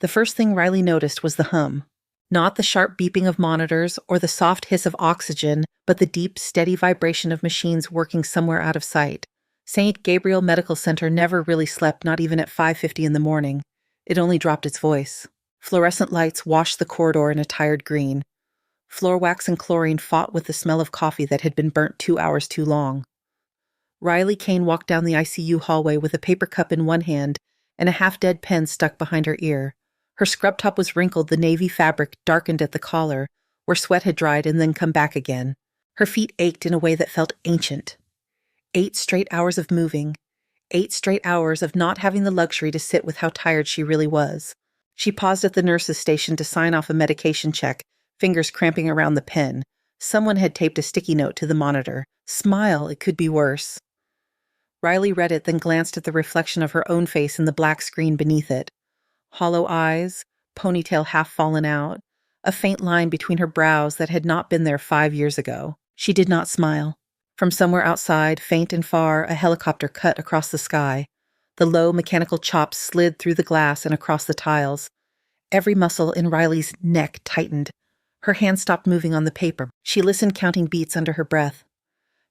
The first thing Riley noticed was the hum. Not the sharp beeping of monitors or the soft hiss of oxygen, but the deep, steady vibration of machines working somewhere out of sight. St. Gabriel Medical Center never really slept, not even at 5:50 in the morning. It only dropped its voice. Fluorescent lights washed the corridor in a tired green. Floor wax and chlorine fought with the smell of coffee that had been burnt 2 hours too long. Riley Kane walked down the ICU hallway with a paper cup in one hand and a half-dead pen stuck behind her ear. Her scrub top was wrinkled, the navy fabric darkened at the collar, where sweat had dried and then come back again. Her feet ached in a way that felt ancient. 8 straight hours of moving. 8 straight hours of not having the luxury to sit with how tired she really was. She paused at the nurse's station to sign off a medication check, fingers cramping around the pen. Someone had taped a sticky note to the monitor. "Smile, it could be worse." Riley read it, then glanced at the reflection of her own face in the black screen beneath it. Hollow eyes, ponytail half fallen out, a faint line between her brows that had not been there 5 years ago. She did not smile. From somewhere outside, faint and far, a helicopter cut across the sky. The low mechanical chops slid through the glass and across the tiles. Every muscle in Riley's neck tightened. Her hand stopped moving on the paper. She listened, counting beats under her breath.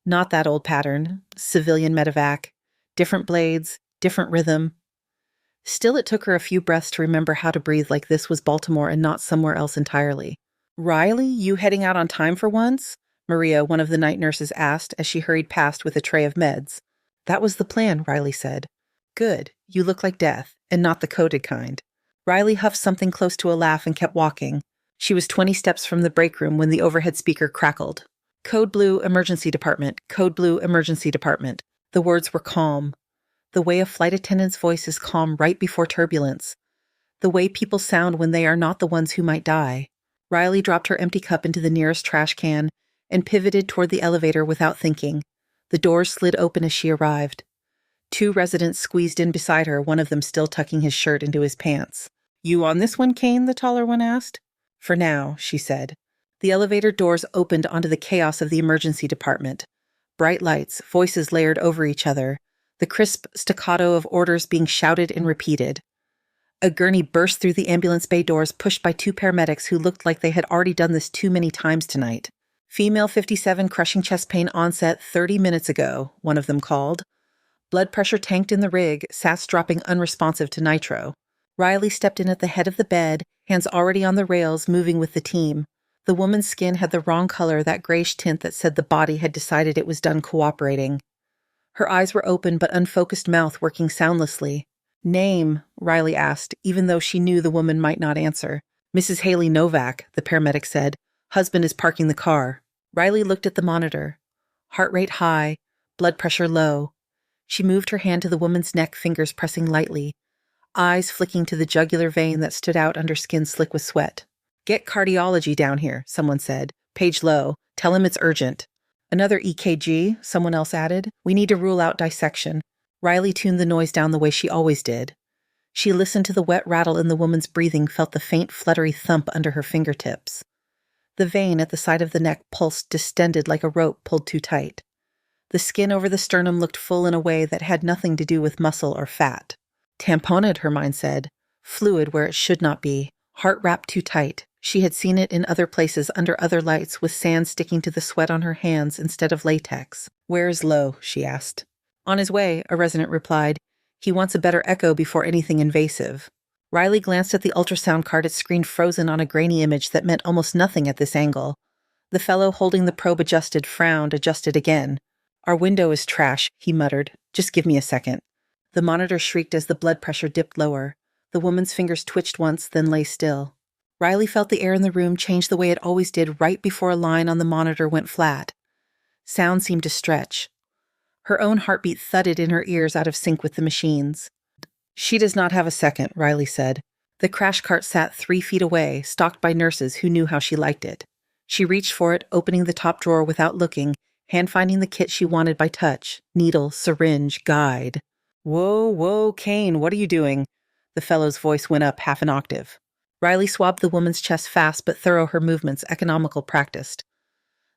Not that old pattern, civilian medevac. Different blades, different rhythm. Still, it took her a few breaths to remember how to breathe like this was Baltimore and not somewhere else entirely. "Riley, you heading out on time for once?" Maria, one of the night nurses, asked as she hurried past with a tray of meds. "That was the plan," Riley said. "Good. You look like death, and not the coded kind." Riley huffed something close to a laugh and kept walking. She was 20 steps from the break room when the overhead speaker crackled. "Code Blue Emergency Department, Code Blue Emergency Department." The words were calm. The way a flight attendant's voice is calm right before turbulence. The way people sound when they are not the ones who might die. Riley dropped her empty cup into the nearest trash can and pivoted toward the elevator without thinking. The doors slid open as she arrived. 2 residents squeezed in beside her, one of them still tucking his shirt into his pants. "You on this one, Kane?" the taller one asked. "For now," she said. The elevator doors opened onto the chaos of the emergency department. Bright lights, voices layered over each other, the crisp staccato of orders being shouted and repeated. A gurney burst through the ambulance bay doors, pushed by 2 paramedics who looked like they had already done this too many times tonight. "Female 57 crushing chest pain onset 30 minutes ago," one of them called. Blood pressure tanked in the rig, sats dropping unresponsive to nitro. Riley stepped in at the head of the bed, hands already on the rails, moving with the team. The woman's skin had the wrong color, that grayish tint that said the body had decided it was done cooperating. Her eyes were open, but unfocused mouth working soundlessly. "Name?" Riley asked, even though she knew the woman might not answer. "Mrs. Haley Novak," the paramedic said. "Husband is parking the car." Riley looked at the monitor. Heart rate high, blood pressure low. She moved her hand to the woman's neck, fingers pressing lightly. Eyes flicking to the jugular vein that stood out under skin slick with sweat. "Get cardiology down here," someone said. "Page low. Tell him it's urgent." "Another EKG," someone else added. "We need to rule out dissection." Riley tuned the noise down the way she always did. She listened to the wet rattle in the woman's breathing, felt the faint fluttery thump under her fingertips. The vein at the side of the neck pulsed, distended like a rope pulled too tight. The skin over the sternum looked full in a way that had nothing to do with muscle or fat. Tamponed, her mind said. Fluid where it should not be. Heart wrapped too tight. She had seen it in other places under other lights, with sand sticking to the sweat on her hands instead of latex. "Where is Lowe?" she asked. "On his way," a resident replied. "He wants a better echo before anything invasive." Riley glanced at the ultrasound card, its screen frozen on a grainy image that meant almost nothing at this angle. The fellow holding the probe adjusted, frowned, adjusted again. "Our window is trash," he muttered. "Just give me a second." The monitor shrieked as the blood pressure dipped lower. The woman's fingers twitched once, then lay still. Riley felt the air in the room change the way it always did right before a line on the monitor went flat. Sound seemed to stretch. Her own heartbeat thudded in her ears, out of sync with the machines. "She does not have a second," Riley said. The crash cart sat 3 feet away, stalked by nurses who knew how she liked it. She reached for it, opening the top drawer without looking, hand-finding the kit she wanted by touch. Needle, syringe, guide. Whoa, Kane, what are you doing?" The fellow's voice went up half an octave. Riley swabbed the woman's chest fast but thorough, her movements economical, practiced.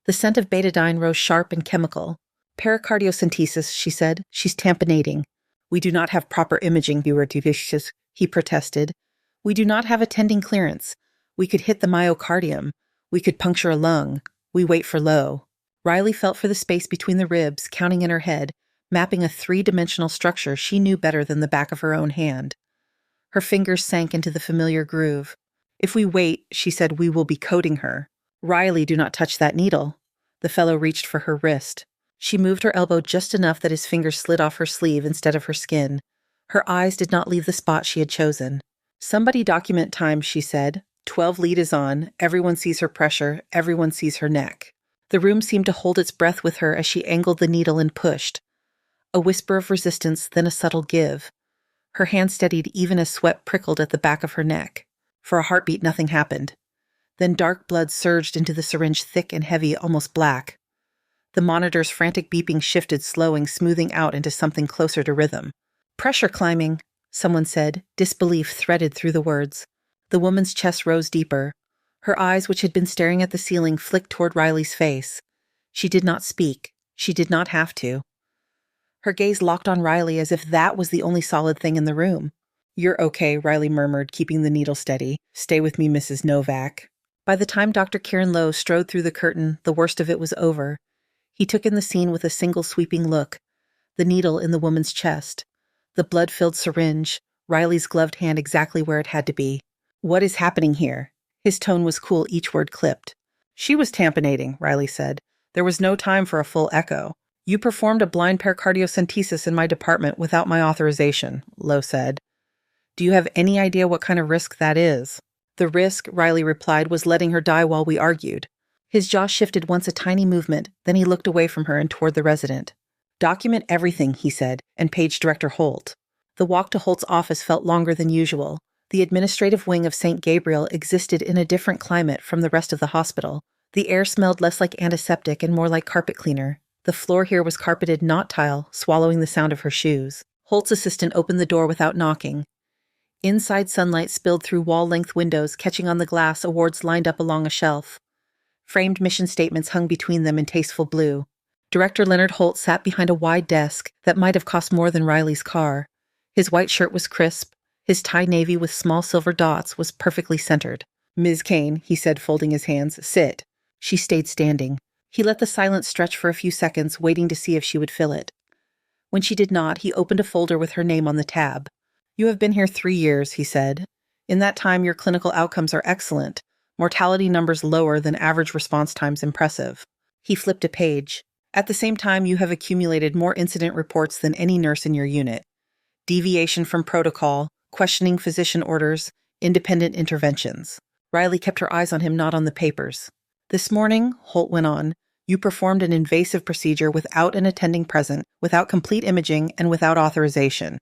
The scent of betadine rose sharp and chemical. "Pericardiocentesis," she said. "She's tamponating." "We do not have proper imaging, Bureautivicious," he protested. We do not have attending clearance. We could hit the myocardium. We could puncture a lung. We wait for low. Riley felt for the space between the ribs, counting in her head, mapping a three-dimensional structure she knew better than the back of her own hand. Her fingers sank into the familiar groove. If we wait, she said, we will be coding her. Riley, do not touch that needle. The fellow reached for her wrist. She moved her elbow just enough that his fingers slid off her sleeve instead of her skin. Her eyes did not leave the spot she had chosen. Somebody document time, she said. 12 lead is on. Everyone sees her pressure. Everyone sees her neck. The room seemed to hold its breath with her as she angled the needle and pushed. A whisper of resistance, then a subtle give. Her hand steadied even as sweat prickled at the back of her neck. For a heartbeat, nothing happened. Then dark blood surged into the syringe, thick and heavy, almost black. The monitor's frantic beeping shifted, slowing, smoothing out into something closer to rhythm. Pressure climbing, someone said, disbelief threaded through the words. The woman's chest rose deeper. Her eyes, which had been staring at the ceiling, flicked toward Riley's face. She did not speak. She did not have to. Her gaze locked on Riley as if that was the only solid thing in the room. You're okay, Riley murmured, keeping the needle steady. Stay with me, Mrs. Novak. By the time Dr. Kieran Lowe strode through the curtain, the worst of it was over. He took in the scene with a single sweeping look. The needle in the woman's chest. The blood-filled syringe, Riley's gloved hand exactly where it had to be. What is happening here? His tone was cool, each word clipped. She was tamponating, Riley said. There was no time for a full echo. You performed a blind pericardiocentesis in my department without my authorization, Lowe said. Do you have any idea what kind of risk that is? The risk, Riley replied, was letting her die while we argued. His jaw shifted once a tiny movement, then he looked away from her and toward the resident. Document everything, he said, and page Director Holt. The walk to Holt's office felt longer than usual. The administrative wing of St. Gabriel existed in a different climate from the rest of the hospital. The air smelled less like antiseptic and more like carpet cleaner. The floor here was carpeted, not tile, swallowing the sound of her shoes. Holt's assistant opened the door without knocking. Inside sunlight spilled through wall-length windows, catching on the glass awards lined up along a shelf. Framed mission statements hung between them in tasteful blue. Director Leonard Holt sat behind a wide desk that might have cost more than Riley's car. His white shirt was crisp. His tie navy with small silver dots was perfectly centered. Ms. Kane, he said, folding his hands, sit. She stayed standing. He let the silence stretch for a few seconds, waiting to see if she would fill it. When she did not, he opened a folder with her name on the tab. You have been here 3 years, he said. In that time, your clinical outcomes are excellent. Mortality numbers lower than average response times impressive. He flipped a page. At the same time, you have accumulated more incident reports than any nurse in your unit. Deviation from protocol, questioning physician orders, independent interventions. Riley kept her eyes on him, not on the papers. This morning, Holt went on, you performed an invasive procedure without an attending present, without complete imaging, and without authorization.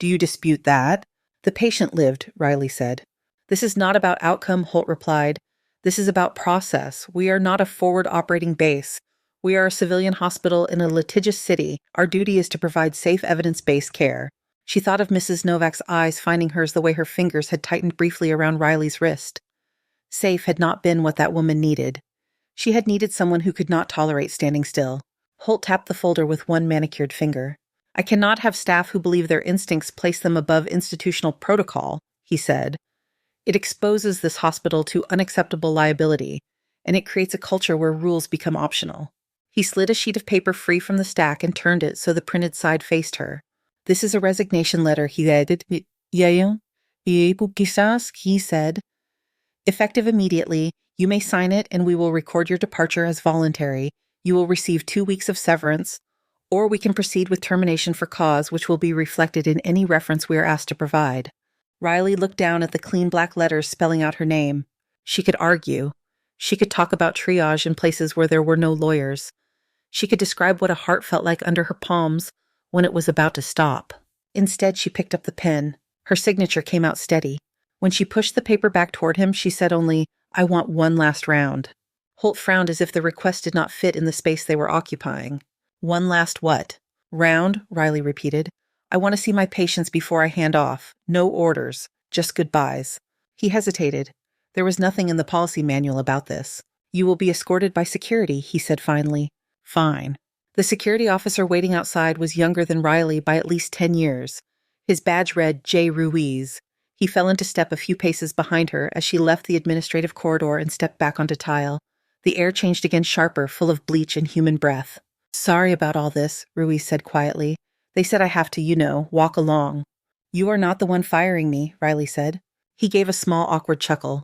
Do you dispute that? The patient lived, Riley said. This is not about outcome, Holt replied. This is about process. We are not a forward operating base. We are a civilian hospital in a litigious city. Our duty is to provide safe evidence-based care. She thought of Mrs. Novak's eyes finding hers the way her fingers had tightened briefly around Riley's wrist. Safe had not been what that woman needed. She had needed someone who could not tolerate standing still. Holt tapped the folder with one manicured finger. I cannot have staff who believe their instincts place them above institutional protocol, he said. It exposes this hospital to unacceptable liability, and it creates a culture where rules become optional. He slid a sheet of paper free from the stack and turned it so the printed side faced her. This is a resignation letter, he added. He said. Effective immediately, you may sign it and we will record your departure as voluntary. You will receive 2 weeks of severance, or we can proceed with termination for cause, which will be reflected in any reference we are asked to provide. Riley looked down at the clean black letters spelling out her name. She could argue. She could talk about triage in places where there were no lawyers. She could describe what a heart felt like under her palms when it was about to stop. Instead, she picked up the pen. Her signature came out steady. When she pushed the paper back toward him, she said only, I want one last round. Holt frowned as if the request did not fit in the space they were occupying. One last what? Round, Riley repeated. I want to see my patients before I hand off. No orders, just goodbyes. He hesitated. There was nothing in the policy manual about this. You will be escorted by security, he said finally. Fine. The security officer waiting outside was younger than Riley by at least 10 years. His badge read J. Ruiz. He fell into step a few paces behind her as she left the administrative corridor and stepped back onto tile. The air changed again sharper, full of bleach and human breath. "Sorry about all this," Ruiz said quietly. "They said I have to, walk along." "You are not the one firing me," Riley said. He gave a small, awkward chuckle.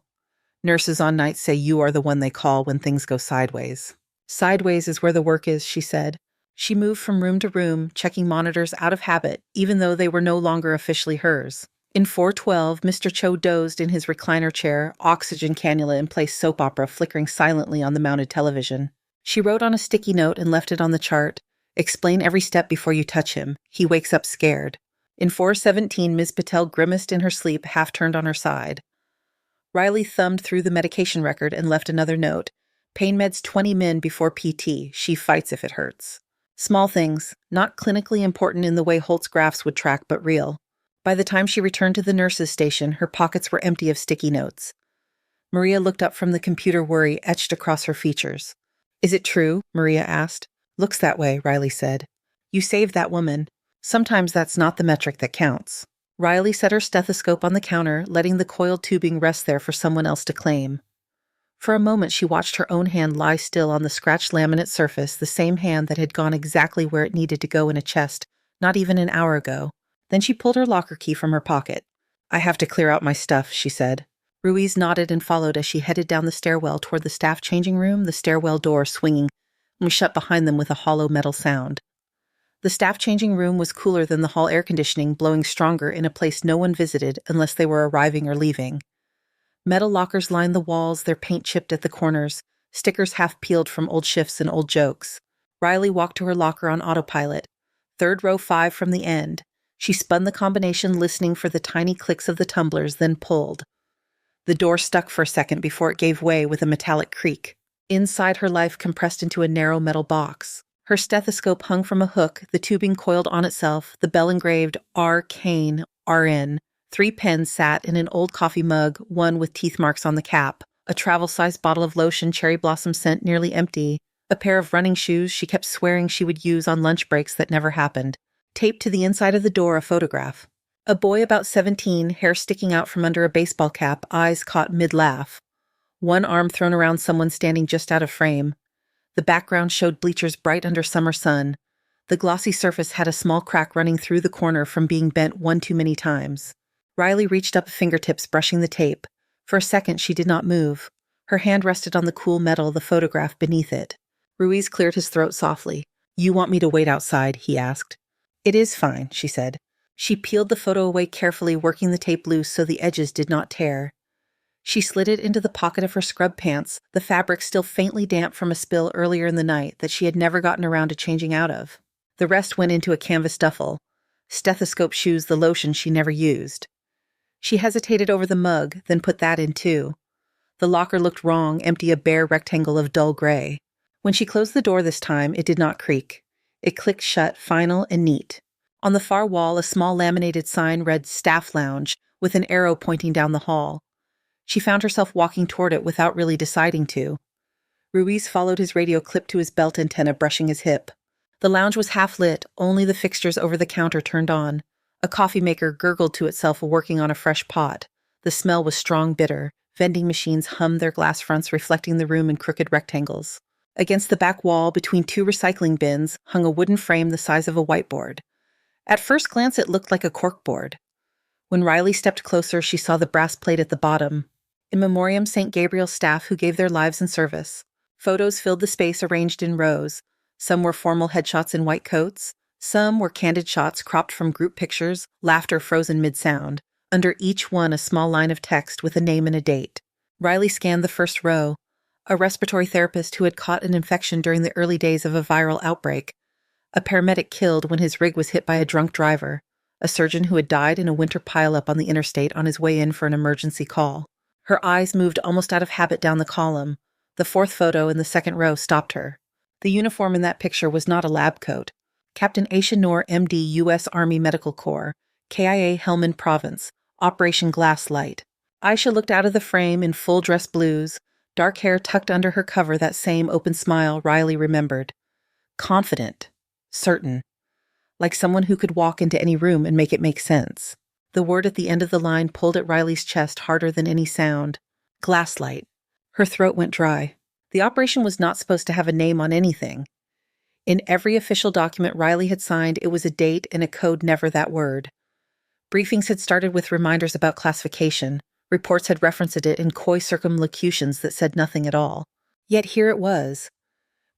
"Nurses on nights say you are the one they call when things go sideways." "Sideways is where the work is," she said. She moved from room to room, checking monitors out of habit, even though they were no longer officially hers. In 412, Mr. Cho dozed in his recliner chair, oxygen cannula in place, soap opera flickering silently on the mounted television. She wrote on a sticky note and left it on the chart. "Explain every step before you touch him. He wakes up scared." In 417, Ms. Patel grimaced in her sleep, half turned on her side. Riley thumbed through the medication record and left another note. "Pain meds 20 min before PT. She fights if it hurts." Small things, not clinically important in the way Holt's graphs would track, but real. By the time she returned to the nurse's station, her pockets were empty of sticky notes. Maria looked up from the computer, worry etched across her features. "Is it true?" Maria asked. "Looks that way," Riley said. "You saved that woman. Sometimes that's not the metric that counts." Riley set her stethoscope on the counter, letting the coiled tubing rest there for someone else to claim. For a moment, she watched her own hand lie still on the scratched laminate surface, the same hand that had gone exactly where it needed to go in a chest, not even an hour ago. Then she pulled her locker key from her pocket. "I have to clear out my stuff," she said. Ruiz nodded and followed as she headed down the stairwell toward the staff changing room, the stairwell door swinging and shut behind them with a hollow metal sound. The staff changing room was cooler than the hall air conditioning, blowing stronger in a place no one visited unless they were arriving or leaving. Metal lockers lined the walls, their paint chipped at the corners, stickers half peeled from old shifts and old jokes. Riley walked to her locker on autopilot. Third row 5 from the end. She spun the combination, listening for the tiny clicks of the tumblers, then pulled. The door stuck for a second before it gave way with a metallic creak. Inside, her life compressed into a narrow metal box. Her stethoscope hung from a hook, the tubing coiled on itself, the bell engraved R. Kane, RN. 3 pens sat in an old coffee mug, one with teeth marks on the cap, a travel-sized bottle of lotion, cherry blossom scent nearly empty, a pair of running shoes she kept swearing she would use on lunch breaks that never happened. Taped to the inside of the door, a photograph. A boy about 17, hair sticking out from under a baseball cap, eyes caught mid-laugh. One arm thrown around someone standing just out of frame. The background showed bleachers bright under summer sun. The glossy surface had a small crack running through the corner from being bent one too many times. Riley reached up fingertips, brushing the tape. For a second, she did not move. Her hand rested on the cool metal, the photograph beneath it. Ruiz cleared his throat softly. "You want me to wait outside?" he asked. "It is fine," she said. She peeled the photo away carefully, working the tape loose so the edges did not tear. She slid it into the pocket of her scrub pants, the fabric still faintly damp from a spill earlier in the night that she had never gotten around to changing out of. The rest went into a canvas duffel. Stethoscope, shoes, the lotion she never used. She hesitated over the mug, then put that in too. The locker looked wrong, empty, a bare rectangle of dull gray. When she closed the door this time, it did not creak. It clicked shut, final and neat. On the far wall, a small laminated sign read "Staff Lounge," with an arrow pointing down the hall. She found herself walking toward it without really deciding to. Ruiz followed his radio clip to his belt antenna, brushing his hip. The lounge was half lit, only the fixtures over the counter turned on. A coffee maker gurgled to itself working on a fresh pot. The smell was strong, bitter. Vending machines hummed their glass fronts, reflecting the room in crooked rectangles. Against the back wall, between 2 recycling bins, hung a wooden frame the size of a whiteboard. At first glance, it looked like a corkboard. When Riley stepped closer, she saw the brass plate at the bottom. In memoriam St. Gabriel's staff who gave their lives in service. Photos filled the space, arranged in rows. Some were formal headshots in white coats. Some were candid shots cropped from group pictures, laughter frozen mid-sound. Under each one, a small line of text with a name and a date. Riley scanned the first row. A respiratory therapist who had caught an infection during the early days of a viral outbreak. A paramedic killed when his rig was hit by a drunk driver. A surgeon who had died in a winter pileup on the interstate on his way in for an emergency call. Her eyes moved almost out of habit down the column. The 4th photo in the 2nd row stopped her. The uniform in that picture was not a lab coat. Captain Aisha Noor, MD, U.S. Army Medical Corps, KIA Helmand Province, Operation Glass Light. Aisha looked out of the frame in full dress blues, dark hair tucked under her cover, that same open smile Riley remembered. Confident. Certain. Like someone who could walk into any room and make it make sense. The word at the end of the line pulled at Riley's chest harder than any sound. Glasslight. Her throat went dry. The operation was not supposed to have a name on anything. In every official document Riley had signed, it was a date and a code, never that word. Briefings had started with reminders about classification. Reports had referenced it in coy circumlocutions that said nothing at all. Yet here it was,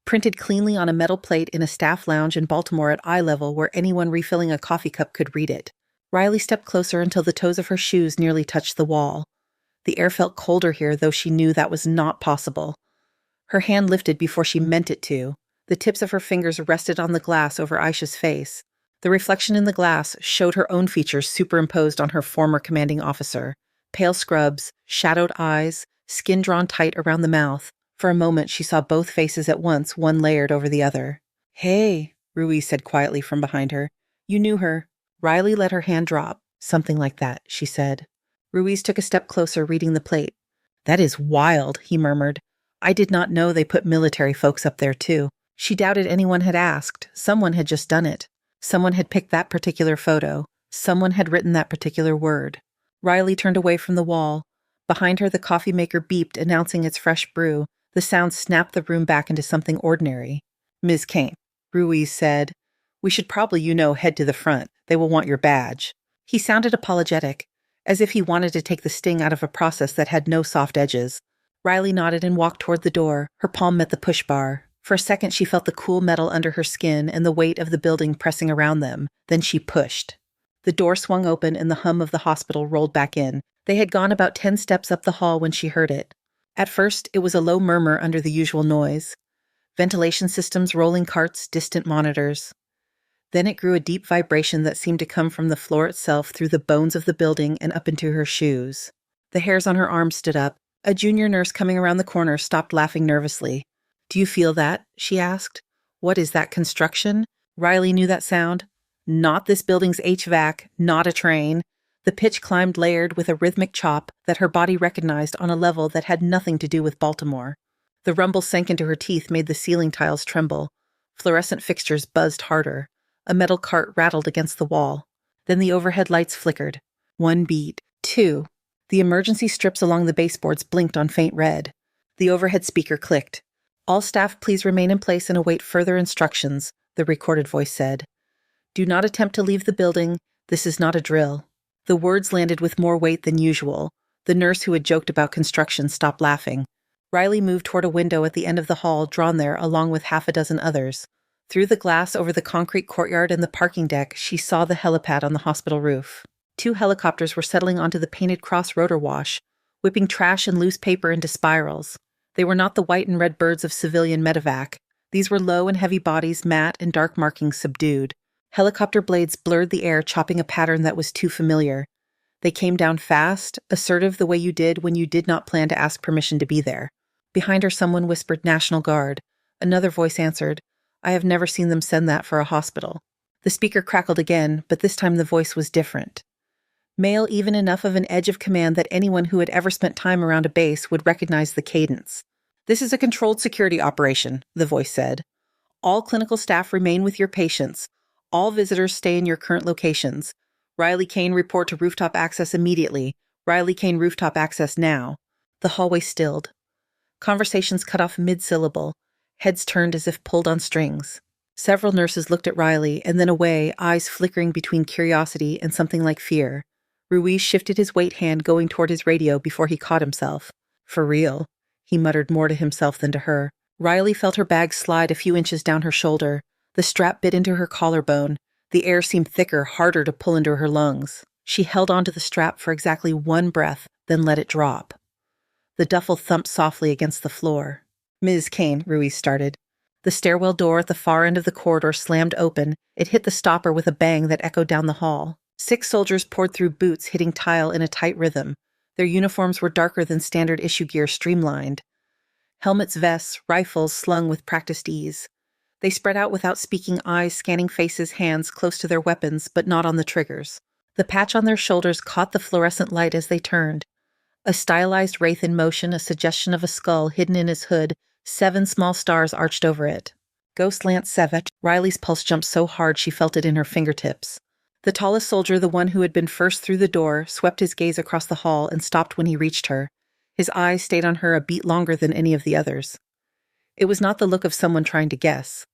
printed cleanly on a metal plate in a staff lounge in Baltimore at eye level where anyone refilling a coffee cup could read it. Riley stepped closer until the toes of her shoes nearly touched the wall. The air felt colder here, though she knew that was not possible. Her hand lifted before she meant it to. The tips of her fingers rested on the glass over Aisha's face. The reflection in the glass showed her own features superimposed on her former commanding officer. Pale scrubs, shadowed eyes, skin drawn tight around the mouth. For a moment she saw both faces at once, one layered over the other. "Hey," Ruiz said quietly from behind her. "You knew her." Riley let her hand drop. "Something like that," she said. Ruiz took a step closer, reading the plate. "That is wild," he murmured. "I did not know they put military folks up there, too." She doubted anyone had asked. Someone had just done it. Someone had picked that particular photo. Someone had written that particular word. Riley turned away from the wall. Behind her, the coffee maker beeped, announcing its fresh brew. The sound snapped the room back into something ordinary. "Ms. Kane," Ruiz said, "we should probably, head to the front. They will want your badge." He sounded apologetic, as if he wanted to take the sting out of a process that had no soft edges. Riley nodded and walked toward the door. Her palm met the push bar. For a second, she felt the cool metal under her skin and the weight of the building pressing around them. Then she pushed. The door swung open and the hum of the hospital rolled back in. They had gone about 10 steps up the hall when she heard it. At first, it was a low murmur under the usual noise. Ventilation systems, rolling carts, distant monitors. Then it grew a deep vibration that seemed to come from the floor itself through the bones of the building and up into her shoes. The hairs on her arms stood up. A junior nurse coming around the corner stopped laughing nervously. "Do you feel that?" she asked. "What is that, construction?" Riley knew that sound. Not this building's HVAC, not a train. The pitch climbed layered with a rhythmic chop that her body recognized on a level that had nothing to do with Baltimore. The rumble sank into her teeth, made the ceiling tiles tremble. Fluorescent fixtures buzzed harder. A metal cart rattled against the wall. Then the overhead lights flickered. 1 beat. 2. The emergency strips along the baseboards blinked on faint red. The overhead speaker clicked. "All staff please remain in place and await further instructions," the recorded voice said. "Do not attempt to leave the building. This is not a drill." The words landed with more weight than usual. The nurse who had joked about construction stopped laughing. Riley moved toward a window at the end of the hall, drawn there along with half a dozen others. Through the glass over the concrete courtyard and the parking deck, she saw the helipad on the hospital roof. 2 helicopters were settling onto the painted cross rotor wash, whipping trash and loose paper into spirals. They were not the white and red birds of civilian medevac. These were low and heavy bodies, matte and dark markings subdued. Helicopter blades blurred the air, chopping a pattern that was too familiar. They came down fast, assertive the way you did when you did not plan to ask permission to be there. Behind her, someone whispered, "National Guard." Another voice answered, "I have never seen them send that for a hospital." The speaker crackled again, but this time the voice was different. Male, even enough of an edge of command that anyone who had ever spent time around a base would recognize the cadence. "This is a controlled security operation," the voice said. "All clinical staff remain with your patients. All visitors stay in your current locations. Riley Kane, report to rooftop access immediately. Riley Kane, rooftop access now." The hallway stilled. Conversations cut off mid-syllable. Heads turned as if pulled on strings. Several nurses looked at Riley and then away, eyes flickering between curiosity and something like fear. Ruiz shifted his weight hand, going toward his radio before he caught himself. "For real," he muttered more to himself than to her. Riley felt her bag slide a few inches down her shoulder. The strap bit into her collarbone. The air seemed thicker, harder to pull into her lungs. She held onto the strap for exactly 1 breath, then let it drop. The duffel thumped softly against the floor. "Ms. Kane," Ruiz started. The stairwell door at the far end of the corridor slammed open. It hit the stopper with a bang that echoed down the hall. 6 soldiers poured through boots, hitting tile in a tight rhythm. Their uniforms were darker than standard issue gear, streamlined. Helmets, vests, rifles slung with practiced ease. They spread out without speaking, eyes scanning faces, hands close to their weapons, but not on the triggers. The patch on their shoulders caught the fluorescent light as they turned. A stylized wraith in motion, a suggestion of a skull hidden in his hood, 7 small stars arched over it. Ghost Lance Sevet. Riley's pulse jumped so hard she felt it in her fingertips. The tallest soldier, the one who had been first through the door, swept his gaze across the hall and stopped when he reached her. His eyes stayed on her a beat longer than any of the others. It was not the look of someone trying to guess.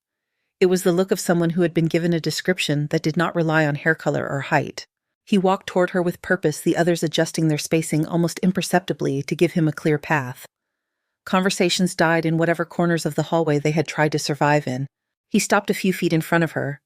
It was the look of someone who had been given a description that did not rely on hair color or height. He walked toward her with purpose, the others adjusting their spacing almost imperceptibly to give him a clear path. Conversations died in whatever corners of the hallway they had tried to survive in. He stopped a few feet in front of her.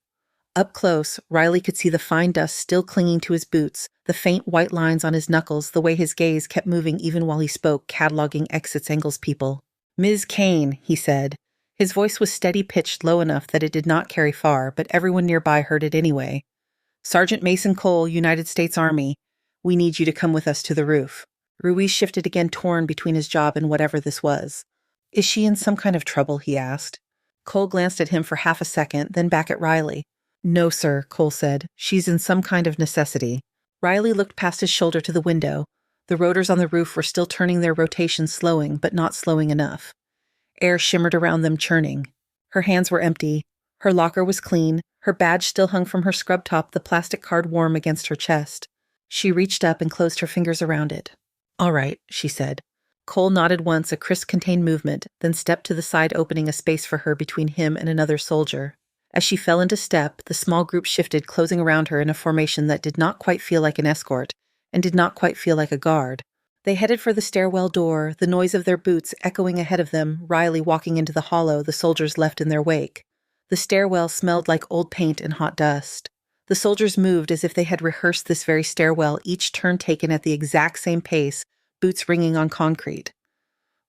Up close, Riley could see the fine dust still clinging to his boots, the faint white lines on his knuckles, the way his gaze kept moving even while he spoke, cataloging exits angles people. "Ms. Kane," he said. His voice was steady-pitched low enough that it did not carry far, but everyone nearby heard it anyway. "Sergeant Mason Cole, United States Army. We need you to come with us to the roof." Ruiz shifted again, torn between his job and whatever this was. "Is she in some kind of trouble?" he asked. Cole glanced at him for half a second, then back at Riley. "No, sir," Cole said. "She's in some kind of necessity." Riley looked past his shoulder to the window. The rotors on the roof were still turning their rotation, slowing, but not slowing enough. Air shimmered around them, churning. Her hands were empty. Her locker was clean. Her badge still hung from her scrub top, the plastic card warm against her chest. She reached up and closed her fingers around it. "All right," she said. Cole nodded once, a crisp, contained movement, then stepped to the side, opening a space for her between him and another soldier. As she fell into step, the small group shifted, closing around her in a formation that did not quite feel like an escort, and did not quite feel like a guard. They headed for the stairwell door, the noise of their boots echoing ahead of them, Riley walking into the hollow the soldiers left in their wake. The stairwell smelled like old paint and hot dust. The soldiers moved as if they had rehearsed this very stairwell, each turn taken at the exact same pace, boots ringing on concrete.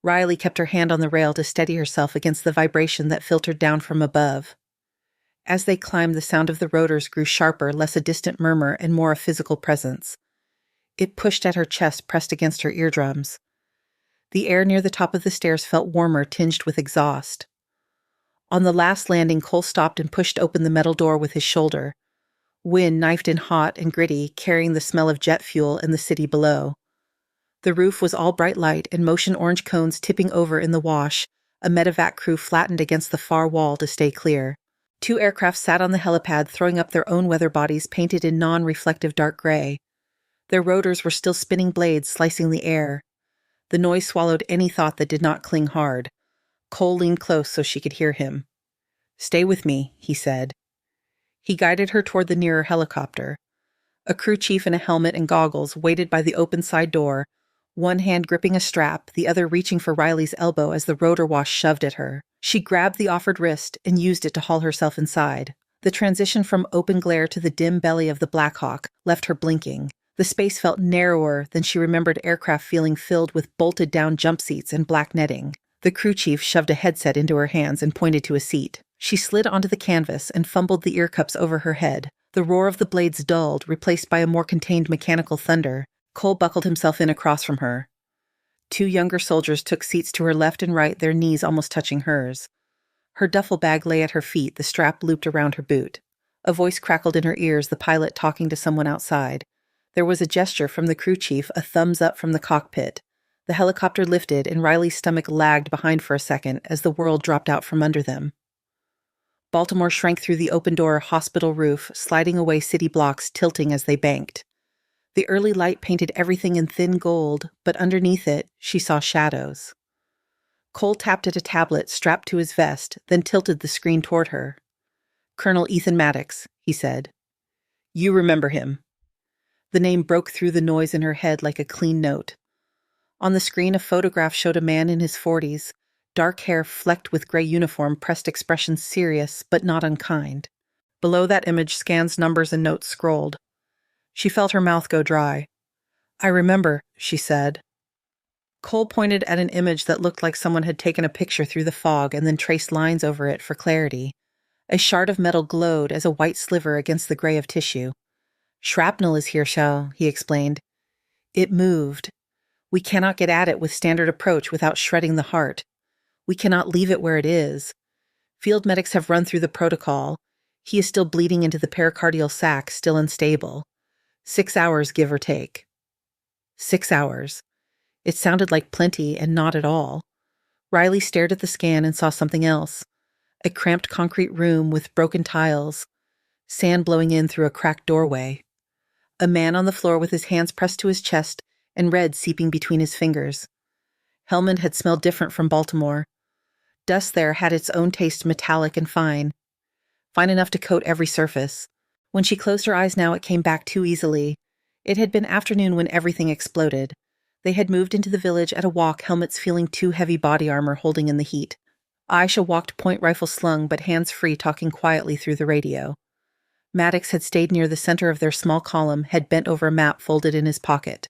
Riley kept her hand on the rail to steady herself against the vibration that filtered down from above. As they climbed, the sound of the rotors grew sharper, less a distant murmur and more a physical presence. It pushed at her chest, pressed against her eardrums. The air near the top of the stairs felt warmer, tinged with exhaust. On the last landing, Cole stopped and pushed open the metal door with his shoulder. Wind knifed in hot and gritty, carrying the smell of jet fuel and the city below. The roof was all bright light and motion orange cones tipping over in the wash, a medevac crew flattened against the far wall to stay clear. 2 aircraft sat on the helipad, throwing up their own weather bodies painted in non-reflective dark gray. Their rotors were still spinning blades, slicing the air. The noise swallowed any thought that did not cling hard. Cole leaned close so she could hear him. "Stay with me," he said. He guided her toward the nearer helicopter. A crew chief in a helmet and goggles waited by the open side door, one hand gripping a strap, the other reaching for Riley's elbow as the rotor wash shoved at her. She grabbed the offered wrist and used it to haul herself inside. The transition from open glare to the dim belly of the Blackhawk left her blinking. The space felt narrower than she remembered aircraft feeling, filled with bolted-down jump seats and black netting. The crew chief shoved a headset into her hands and pointed to a seat. She slid onto the canvas and fumbled the ear cups over her head. The roar of the blades dulled, replaced by a more contained mechanical thunder. Cole buckled himself in across from her. 2 younger soldiers took seats to her left and right, their knees almost touching hers. Her duffel bag lay at her feet, the strap looped around her boot. A voice crackled in her ears, the pilot talking to someone outside. There was a gesture from the crew chief, a thumbs up from the cockpit. The helicopter lifted, and Riley's stomach lagged behind for a second as the world dropped out from under them. Baltimore shrank through the open-door hospital roof, sliding away city blocks, tilting as they banked. The early light painted everything in thin gold, but underneath it, she saw shadows. Cole tapped at a tablet strapped to his vest, then tilted the screen toward her. "Colonel Ethan Maddox," he said. "You remember him." The name broke through the noise in her head like a clean note. On the screen, a photograph showed a man in his 40s, dark hair flecked with gray uniform, pressed expression serious but not unkind. Below that image, scans, numbers, and notes scrolled. She felt her mouth go dry. "I remember," she said. Cole pointed at an image that looked like someone had taken a picture through the fog and then traced lines over it for clarity. A shard of metal glowed as a white sliver against the gray of tissue. "Shrapnel is here, Shell," he explained. "It moved. We cannot get at it with standard approach without shredding the heart. We cannot leave it where it is. Field medics have run through the protocol. He is still bleeding into the pericardial sac, still unstable. 6 hours, give or take." 6 hours. It sounded like plenty and not at all. Riley stared at the scan and saw something else. A cramped concrete room with broken tiles. sand blowing in through a cracked doorway. A man on the floor with his hands pressed to his chest and red seeping between his fingers. Helmand had smelled different from Baltimore. Dust there had its own taste, metallic and fine enough to coat every surface. When she closed her eyes now, it came back too easily. It had been afternoon when everything exploded. They had moved into the village at a walk, helmets feeling too heavy, body armor holding in the heat. Aisha walked, point rifle slung but hands free, talking quietly through the radio. Maddox had stayed near the center of their small column, had bent over a map folded in his pocket.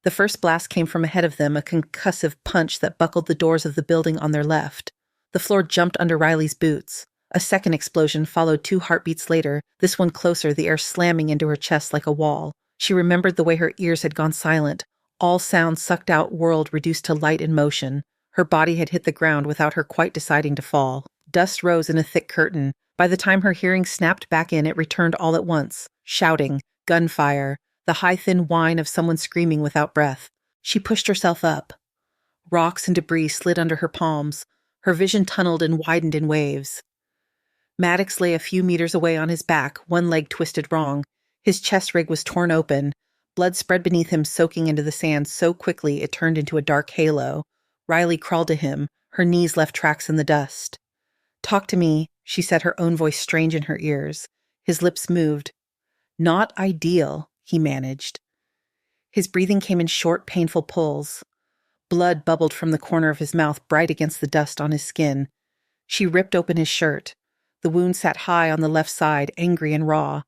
The first blast came from ahead of them, a concussive punch that buckled the doors of the building on their left. The floor jumped under Riley's boots. A second explosion followed 2 heartbeats later, this one closer, the air slamming into her chest like a wall. She remembered the way her ears had gone silent. All sounds sucked out, world reduced to light and motion. Her body had hit the ground without her quite deciding to fall. Dust rose in a thick curtain. By the time her hearing snapped back in, it returned all at once. Shouting, gunfire, the high, thin whine of someone screaming without breath. She pushed herself up. Rocks and debris slid under her palms. Her vision tunneled and widened in waves. Maddox lay a few meters away on his back, one leg twisted wrong. His chest rig was torn open. Blood spread beneath him, soaking into the sand so quickly it turned into a dark halo. Riley crawled to him. Her knees left tracks in the dust. "Talk to me," she said, her own voice strange in her ears. His lips moved. "Not ideal," he managed. His breathing came in short, painful pulls. Blood bubbled from the corner of his mouth, bright against the dust on his skin. She ripped open his shirt. The wound sat high on the left side, angry and raw.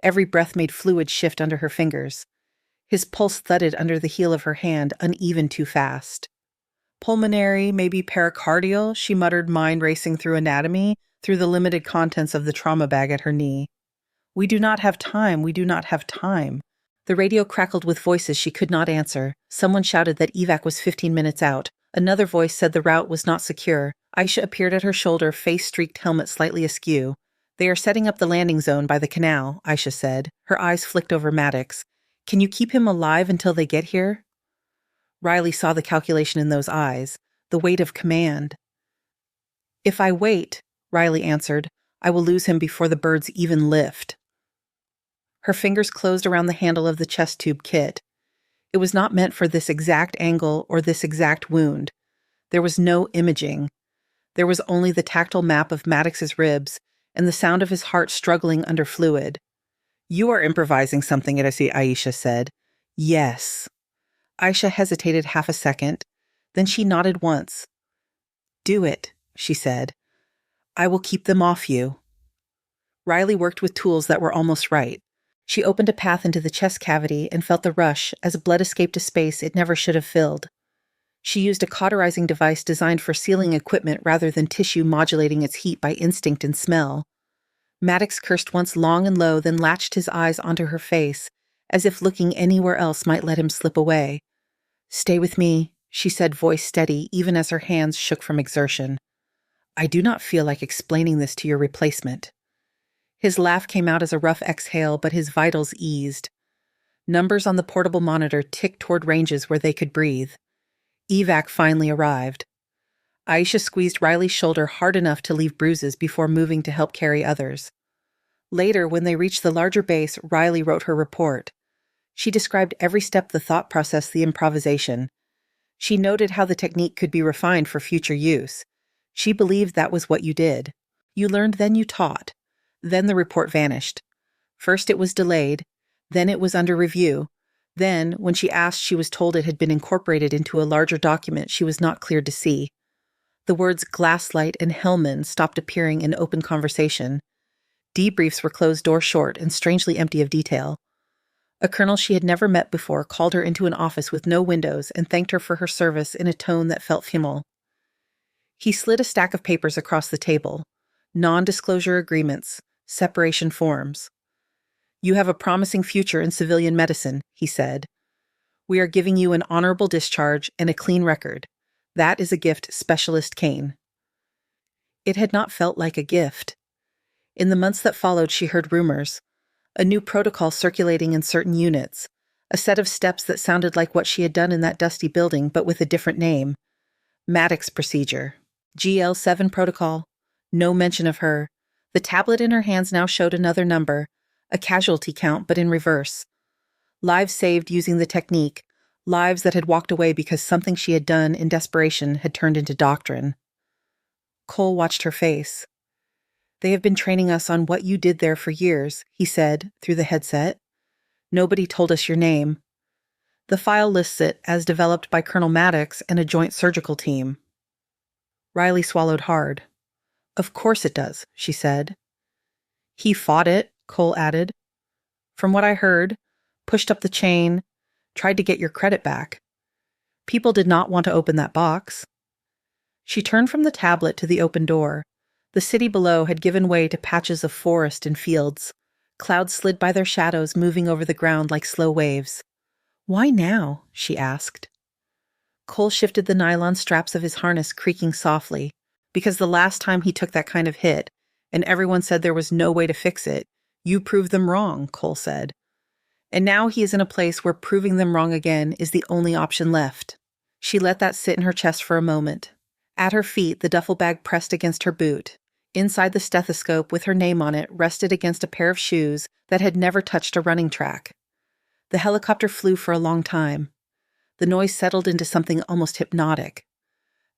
Every breath made fluid shift under her fingers. His pulse thudded under the heel of her hand, uneven too fast. "Pulmonary, maybe pericardial," she muttered, mind racing through anatomy, through the limited contents of the trauma bag at her knee. "We do not have time, we do not have time." The radio crackled with voices she could not answer. Someone shouted that evac was 15 minutes out. Another voice said the route was not secure. Aisha appeared at her shoulder, face-streaked, helmet slightly askew. "They are setting up the landing zone by the canal," Aisha said. Her eyes flicked over Maddox. "Can you keep him alive until they get here?" Riley saw the calculation in those eyes, the weight of command. "If I wait," Riley answered, "I will lose him before the birds even lift." Her fingers closed around the handle of the chest tube kit. It was not meant for this exact angle or this exact wound. There was no imaging. There was only the tactile map of Maddox's ribs and the sound of his heart struggling under fluid. "You are improvising something," Aisha said. "Yes." Aisha hesitated half a second. Then she nodded once. "Do it," she said. "I will keep them off you." Riley worked with tools that were almost right. She opened a path into the chest cavity and felt the rush as blood escaped a space it never should have filled. She used a cauterizing device designed for sealing equipment rather than tissue modulating its heat by instinct and smell. Maddox cursed once long and low, then latched his eyes onto her face, as if looking anywhere else might let him slip away. "Stay with me," she said, voice steady, even as her hands shook from exertion. "I do not feel like explaining this to your replacement." His laugh came out as a rough exhale, but his vitals eased. Numbers on the portable monitor ticked toward ranges where they could breathe. Evac finally arrived. Aisha squeezed Riley's shoulder hard enough to leave bruises before moving to help carry others. Later, when they reached the larger base, Riley wrote her report. She described every step, the thought process, the improvisation. She noted how the technique could be refined for future use. She believed that was what you did. You learned, then you taught. Then the report vanished. First it was delayed, then it was under review. Then, when she asked, she was told it had been incorporated into a larger document she was not cleared to see. The words Glasslight and Hellman stopped appearing in open conversation. Debriefs were closed door short and strangely empty of detail. A colonel she had never met before called her into an office with no windows and thanked her for her service in a tone that felt formal. He slid a stack of papers across the table. Non-disclosure agreements, separation forms. "You have a promising future in civilian medicine," he said. "We are giving you an honorable discharge and a clean record. That is a gift, Specialist Kane." It had not felt like a gift. In the months that followed, she heard rumors. A new protocol circulating in certain units. A set of steps that sounded like what she had done in that dusty building, but with a different name. Maddox procedure. GL7 protocol. No mention of her. The tablet in her hands now showed another number, a casualty count, but in reverse. Lives saved using the technique, lives that had walked away because something she had done in desperation had turned into doctrine. Cole watched her face. "They have been training us on what you did there for years," he said through the headset. "Nobody told us your name. The file lists it as developed by Colonel Maddox and a joint surgical team." Riley swallowed hard. "Of course it does," she said. "He fought it," Cole added. "From what I heard, pushed up the chain, tried to get your credit back. People did not want to open that box." She turned from the tablet to the open door. The city below had given way to patches of forest and fields. Clouds slid by their shadows, moving over the ground like slow waves. "Why now?" she asked. Cole shifted the nylon straps of his harness, creaking softly. "Because the last time he took that kind of hit, and everyone said there was no way to fix it, you proved them wrong," Cole said. "And now he is in a place where proving them wrong again is the only option left." She let that sit in her chest for a moment. At her feet, the duffel bag pressed against her boot. Inside, the stethoscope with her name on it rested against a pair of shoes that had never touched a running track. The helicopter flew for a long time. The noise settled into something almost hypnotic.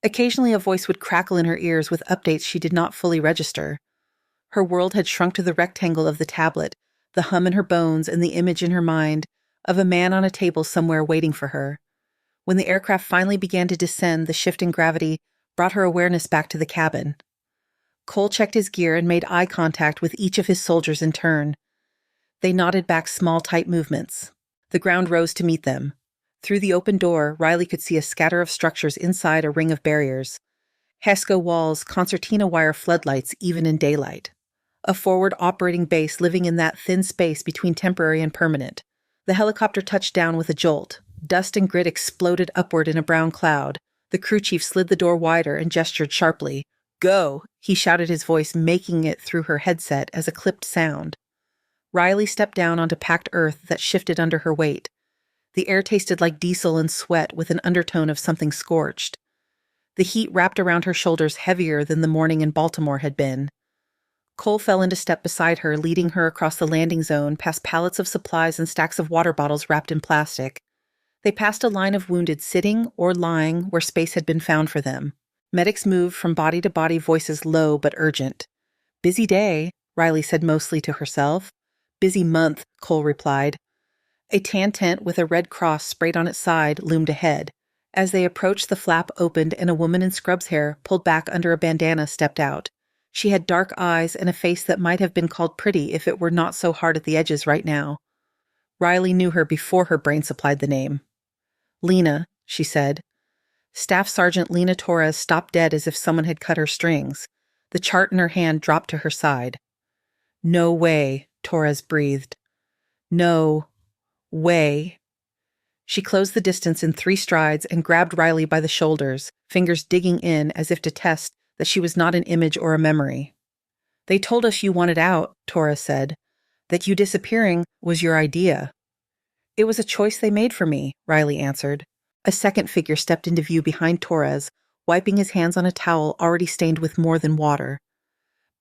Occasionally a voice would crackle in her ears with updates she did not fully register. Her world had shrunk to the rectangle of the tablet, the hum in her bones and the image in her mind of a man on a table somewhere waiting for her. When the aircraft finally began to descend, the shift in gravity brought her awareness back to the cabin. Cole checked his gear and made eye contact with each of his soldiers in turn. They nodded back small, tight movements. The ground rose to meet them. Through the open door, Riley could see a scatter of structures inside a ring of barriers. HESCO walls, concertina wire floodlights, even in daylight. A forward operating base living in that thin space between temporary and permanent. The helicopter touched down with a jolt. Dust and grit exploded upward in a brown cloud. The crew chief slid the door wider and gestured sharply. "Go!" he shouted, his voice making it through her headset as a clipped sound. Riley stepped down onto packed earth that shifted under her weight. The air tasted like diesel and sweat with an undertone of something scorched. The heat wrapped around her shoulders heavier than the morning in Baltimore had been. Cole fell into step beside her, leading her across the landing zone, past pallets of supplies and stacks of water bottles wrapped in plastic. They passed a line of wounded sitting or lying where space had been found for them. Medics moved from body to body, voices low but urgent. "Busy day," Riley said mostly to herself. "Busy month," Cole replied. A tan tent with a red cross sprayed on its side loomed ahead. As they approached, the flap opened and a woman in scrub's hair, pulled back under a bandana, stepped out. She had dark eyes and a face that might have been called pretty if it were not so hard at the edges right now. Riley knew her before her brain supplied the name. "Lena," she said. Staff Sergeant Lena Torres stopped dead as if someone had cut her strings. The chart in her hand dropped to her side. "No way," Torres breathed. "No way." She closed the distance in 3 strides and grabbed Riley by the shoulders, fingers digging in as if to test that she was not an image or a memory. "They told us you wanted out," Torres said. "That you disappearing was your idea." "It was a choice they made for me," Riley answered. A second figure stepped into view behind Torres, wiping his hands on a towel already stained with more than water.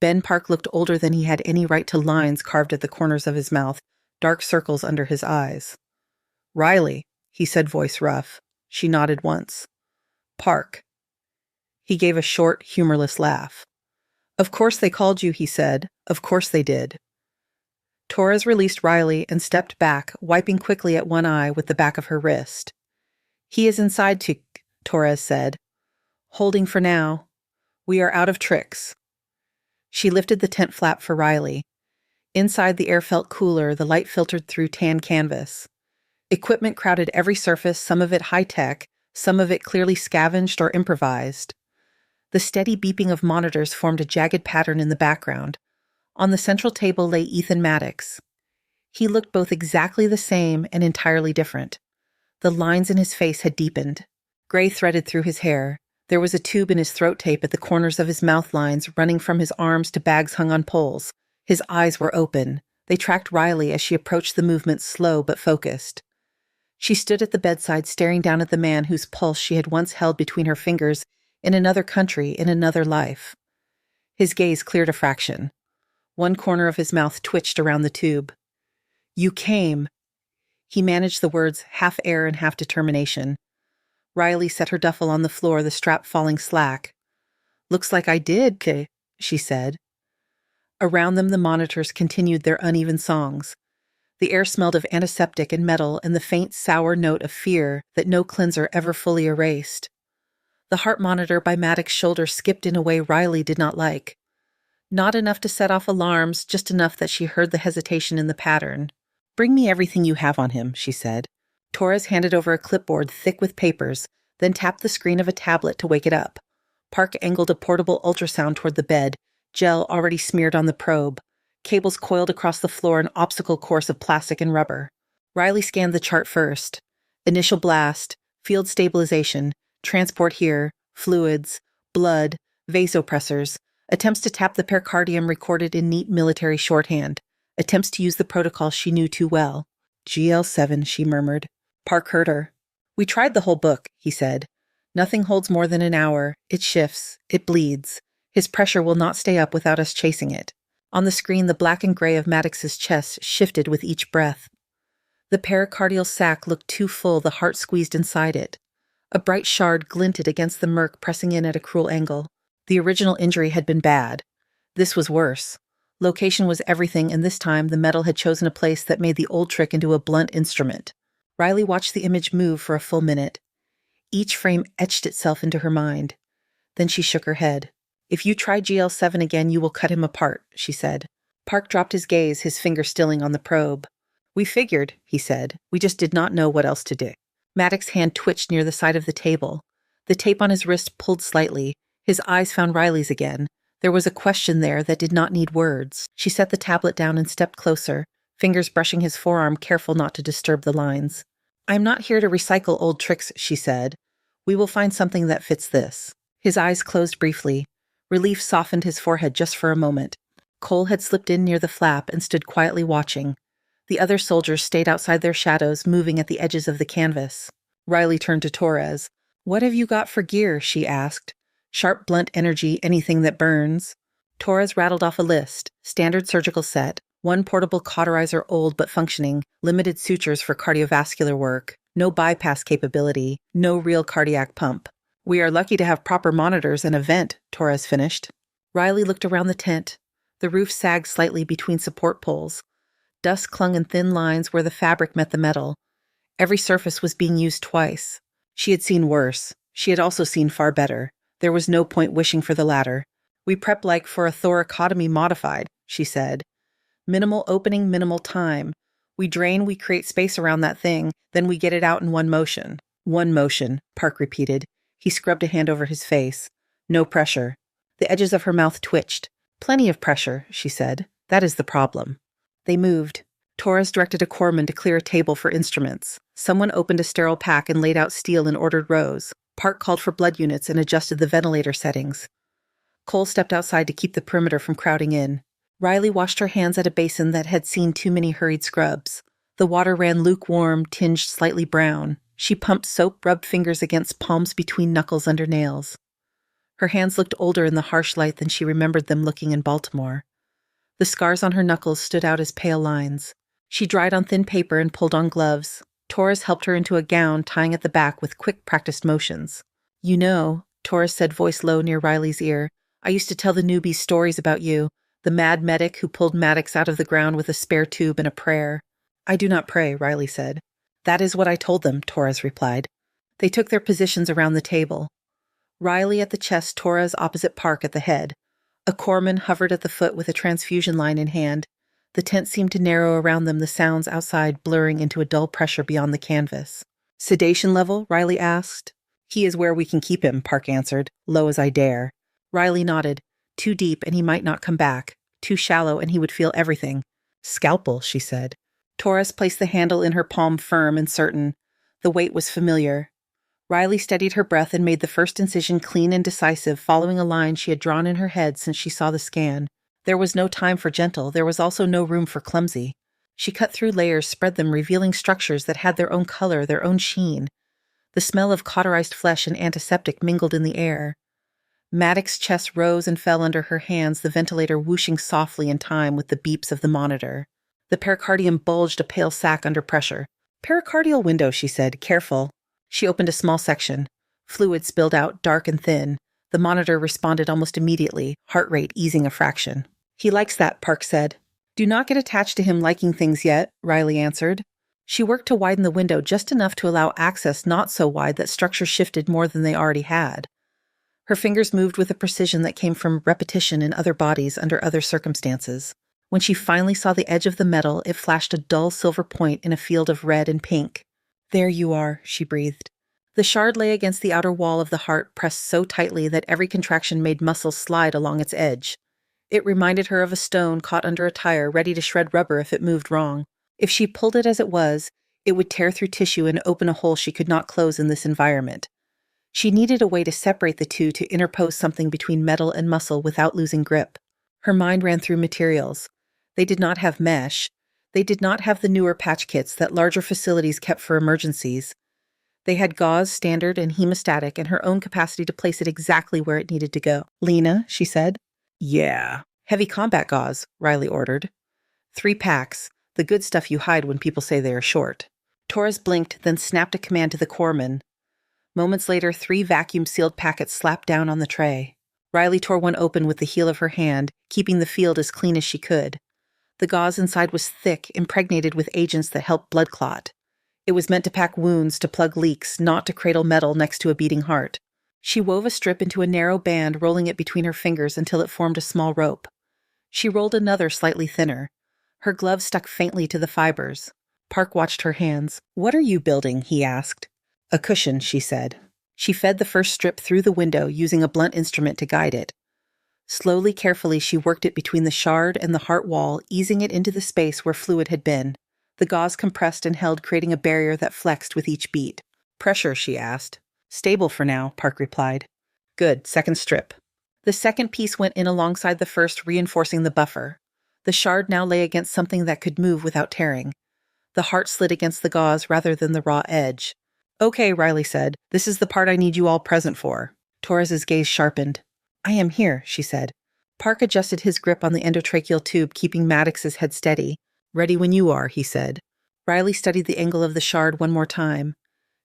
Ben Park looked older than he had any right to, lines carved at the corners of his mouth, dark circles under his eyes. "Riley," he said, voice rough. She nodded once. "Park." He gave a short, humorless laugh. "Of course they called you," he said. "Of course they did." Torres released Riley and stepped back, wiping quickly at one eye with the back of her wrist. "He is inside, Torres said. "Holding for now. We are out of tricks." She lifted the tent flap for Riley. Inside, the air felt cooler, the light filtered through tan canvas. Equipment crowded every surface, some of it high-tech, some of it clearly scavenged or improvised. The steady beeping of monitors formed a jagged pattern in the background. On the central table lay Ethan Maddox. He looked both exactly the same and entirely different. The lines in his face had deepened. Gray threaded through his hair. There was a tube in his throat tape at the corners of his mouth lines, running from his arms to bags hung on poles. His eyes were open. They tracked Riley as she approached the movement, slow but focused. She stood at the bedside, staring down at the man whose pulse she had once held between her fingers in another country, in another life. His gaze cleared a fraction. One corner of his mouth twitched around the tube. "You came." He managed the words, half air and half determination. Riley set her duffel on the floor, the strap falling slack. "Looks like I did, Kay," she said. Around them the monitors continued their uneven songs. The air smelled of antiseptic and metal and the faint, sour note of fear that no cleanser ever fully erased. The heart monitor by Maddox's shoulder skipped in a way Riley did not like. Not enough to set off alarms, just enough that she heard the hesitation in the pattern. "Bring me everything you have on him," she said. Torres handed over a clipboard thick with papers, then tapped the screen of a tablet to wake it up. Park angled a portable ultrasound toward the bed, gel already smeared on the probe. Cables coiled across the floor, an obstacle course of plastic and rubber. Riley scanned the chart first. Initial blast, field stabilization, transport here, fluids, blood, vasopressors, attempts to tap the pericardium recorded in neat military shorthand, attempts to use the protocol she knew too well. "GL7, she murmured. Park heard her. "We tried the whole book," he said. "Nothing holds more than an hour. It shifts. It bleeds. His pressure will not stay up without us chasing it." On the screen, the black and gray of Maddox's chest shifted with each breath. The pericardial sac looked too full, the heart squeezed inside it. A bright shard glinted against the murk, pressing in at a cruel angle. The original injury had been bad. This was worse. Location was everything, and this time the metal had chosen a place that made the old trick into a blunt instrument. Riley watched the image move for a full minute. Each frame etched itself into her mind. Then she shook her head. "If you try GL7 again, you will cut him apart," she said. Park dropped his gaze, his finger stilling on the probe. "We figured," he said. "We just did not know what else to do." Maddox's hand twitched near the side of the table. The tape on his wrist pulled slightly. His eyes found Riley's again. There was a question there that did not need words. She set the tablet down and stepped closer, fingers brushing his forearm, careful not to disturb the lines. "I'm not here to recycle old tricks," she said. "We will find something that fits this." His eyes closed briefly. Relief softened his forehead just for a moment. Cole had slipped in near the flap and stood quietly watching. The other soldiers stayed outside their shadows, moving at the edges of the canvas. Riley turned to Torres. "What have you got for gear?" she asked. "Sharp, blunt energy, anything that burns." Torres rattled off a list. Standard surgical set, one portable cauterizer, old but functioning, limited sutures for cardiovascular work, no bypass capability, no real cardiac pump. "We are lucky to have proper monitors and a vent," Torres finished. Riley looked around the tent. The roof sagged slightly between support poles. Dust clung in thin lines where the fabric met the metal. Every surface was being used twice. She had seen worse. She had also seen far better. There was no point wishing for the latter. "We prep like for a thoracotomy modified," she said. "Minimal opening, minimal time. We drain, we create space around that thing, then we get it out in one motion." "One motion," Park repeated. He scrubbed a hand over his face. "No pressure." The edges of her mouth twitched. "Plenty of pressure," she said. "That is the problem." They moved. Torres directed a corpsman to clear a table for instruments. Someone opened a sterile pack and laid out steel in ordered rows. Park called for blood units and adjusted the ventilator settings. Cole stepped outside to keep the perimeter from crowding in. Riley washed her hands at a basin that had seen too many hurried scrubs. The water ran lukewarm, tinged slightly brown. She pumped soap, rubbed fingers against palms between knuckles under nails. Her hands looked older in the harsh light than she remembered them looking in Baltimore. The scars on her knuckles stood out as pale lines. She dried on thin paper and pulled on gloves. Torres helped her into a gown, tying at the back with quick, practiced motions. "You know," Torres said, voice low near Riley's ear, "I used to tell the newbies stories about you, the mad medic who pulled Maddox out of the ground with a spare tube and a prayer." "I do not pray," Riley said. "That is what I told them," Torres replied. They took their positions around the table. Riley at the chest, Torres opposite Park at the head. A corpsman hovered at the foot with a transfusion line in hand. The tent seemed to narrow around them, the sounds outside blurring into a dull pressure beyond the canvas. "Sedation level?" Riley asked. "He is where we can keep him," Park answered, "low as I dare." Riley nodded. "Too deep and he might not come back. Too shallow and he would feel everything." "Scalpel," she said. Torres placed the handle in her palm, firm and certain. The weight was familiar. Riley steadied her breath and made the first incision clean and decisive, following a line she had drawn in her head since she saw the scan. There was no time for gentle. There was also no room for clumsy. She cut through layers, spread them, revealing structures that had their own color, their own sheen. The smell of cauterized flesh and antiseptic mingled in the air. Maddox's chest rose and fell under her hands, the ventilator whooshing softly in time with the beeps of the monitor. The pericardium bulged, a pale sac under pressure. "Pericardial window," she said, "careful." She opened a small section. Fluid spilled out, dark and thin. The monitor responded almost immediately, heart rate easing a fraction. "He likes that," Park said. "Do not get attached to him liking things yet," Riley answered. She worked to widen the window just enough to allow access not so wide that structure shifted more than they already had. Her fingers moved with a precision that came from repetition in other bodies under other circumstances. When she finally saw the edge of the metal, it flashed a dull silver point in a field of red and pink. "There you are," she breathed. The shard lay against the outer wall of the heart, pressed so tightly that every contraction made muscles slide along its edge. It reminded her of a stone caught under a tire, ready to shred rubber if it moved wrong. If she pulled it as it was, it would tear through tissue and open a hole she could not close in this environment. She needed a way to separate the two, to interpose something between metal and muscle without losing grip. Her mind ran through materials. They did not have mesh. They did not have the newer patch kits that larger facilities kept for emergencies. They had gauze, standard, and hemostatic, and her own capacity to place it exactly where it needed to go. "Lena," she said. "Yeah." "Heavy combat gauze," Riley ordered. 3 packs, the good stuff you hide when people say they are short. Torres blinked, then snapped a command to the corpsman. Moments later, 3 vacuum-sealed packets slapped down on the tray. Riley tore one open with the heel of her hand, keeping the field as clean as she could. The gauze inside was thick, impregnated with agents that helped blood clot. It was meant to pack wounds, to plug leaks, not to cradle metal next to a beating heart. She wove a strip into a narrow band, rolling it between her fingers until it formed a small rope. She rolled another slightly thinner. Her glove stuck faintly to the fibers. Park watched her hands. "What are you building?" he asked. "A cushion," she said. She fed the first strip through the window, using a blunt instrument to guide it. Slowly, carefully, she worked it between the shard and the heart wall, easing it into the space where fluid had been. The gauze compressed and held, creating a barrier that flexed with each beat. "Pressure?" she asked. "Stable for now," Park replied. "Good. Second strip." The second piece went in alongside the first, reinforcing the buffer. The shard now lay against something that could move without tearing. The heart slid against the gauze rather than the raw edge. "Okay," Riley said. "This is the part I need you all present for." Torres's gaze sharpened. "I am here," she said. Park adjusted his grip on the endotracheal tube, keeping Maddox's head steady. "Ready when you are," he said. Riley studied the angle of the shard one more time.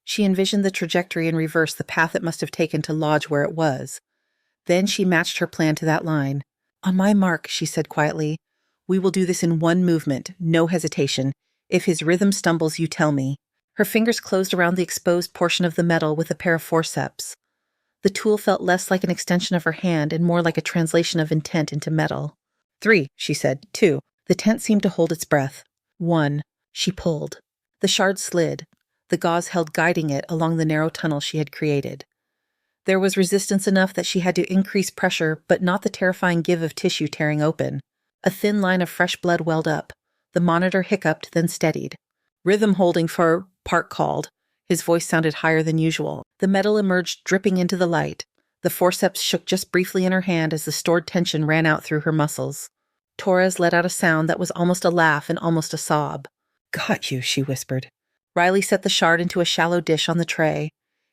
She envisioned the trajectory in reverse, the path it must have taken to lodge where it was. Then she matched her plan to that line. "On my mark," she said quietly. "We will do this in one movement, no hesitation. If his rhythm stumbles, you tell me." Her fingers closed around the exposed portion of the metal with a pair of forceps. The tool felt less like an extension of her hand and more like a translation of intent into metal. 3, she said. 2. The tent seemed to hold its breath. 1. She pulled. The shard slid. The gauze held, guiding it along the narrow tunnel she had created. There was resistance enough that she had to increase pressure, but not the terrifying give of tissue tearing open. A thin line of fresh blood welled up. The monitor hiccuped, then steadied. "Rhythm holding for," Park called. His voice sounded higher than usual. The metal emerged, dripping into the light. The forceps shook just briefly in her hand as the stored tension ran out through her muscles. Torres let out a sound that was almost a laugh and almost a sob. "Got you," she whispered. Riley set the shard into a shallow dish on the tray.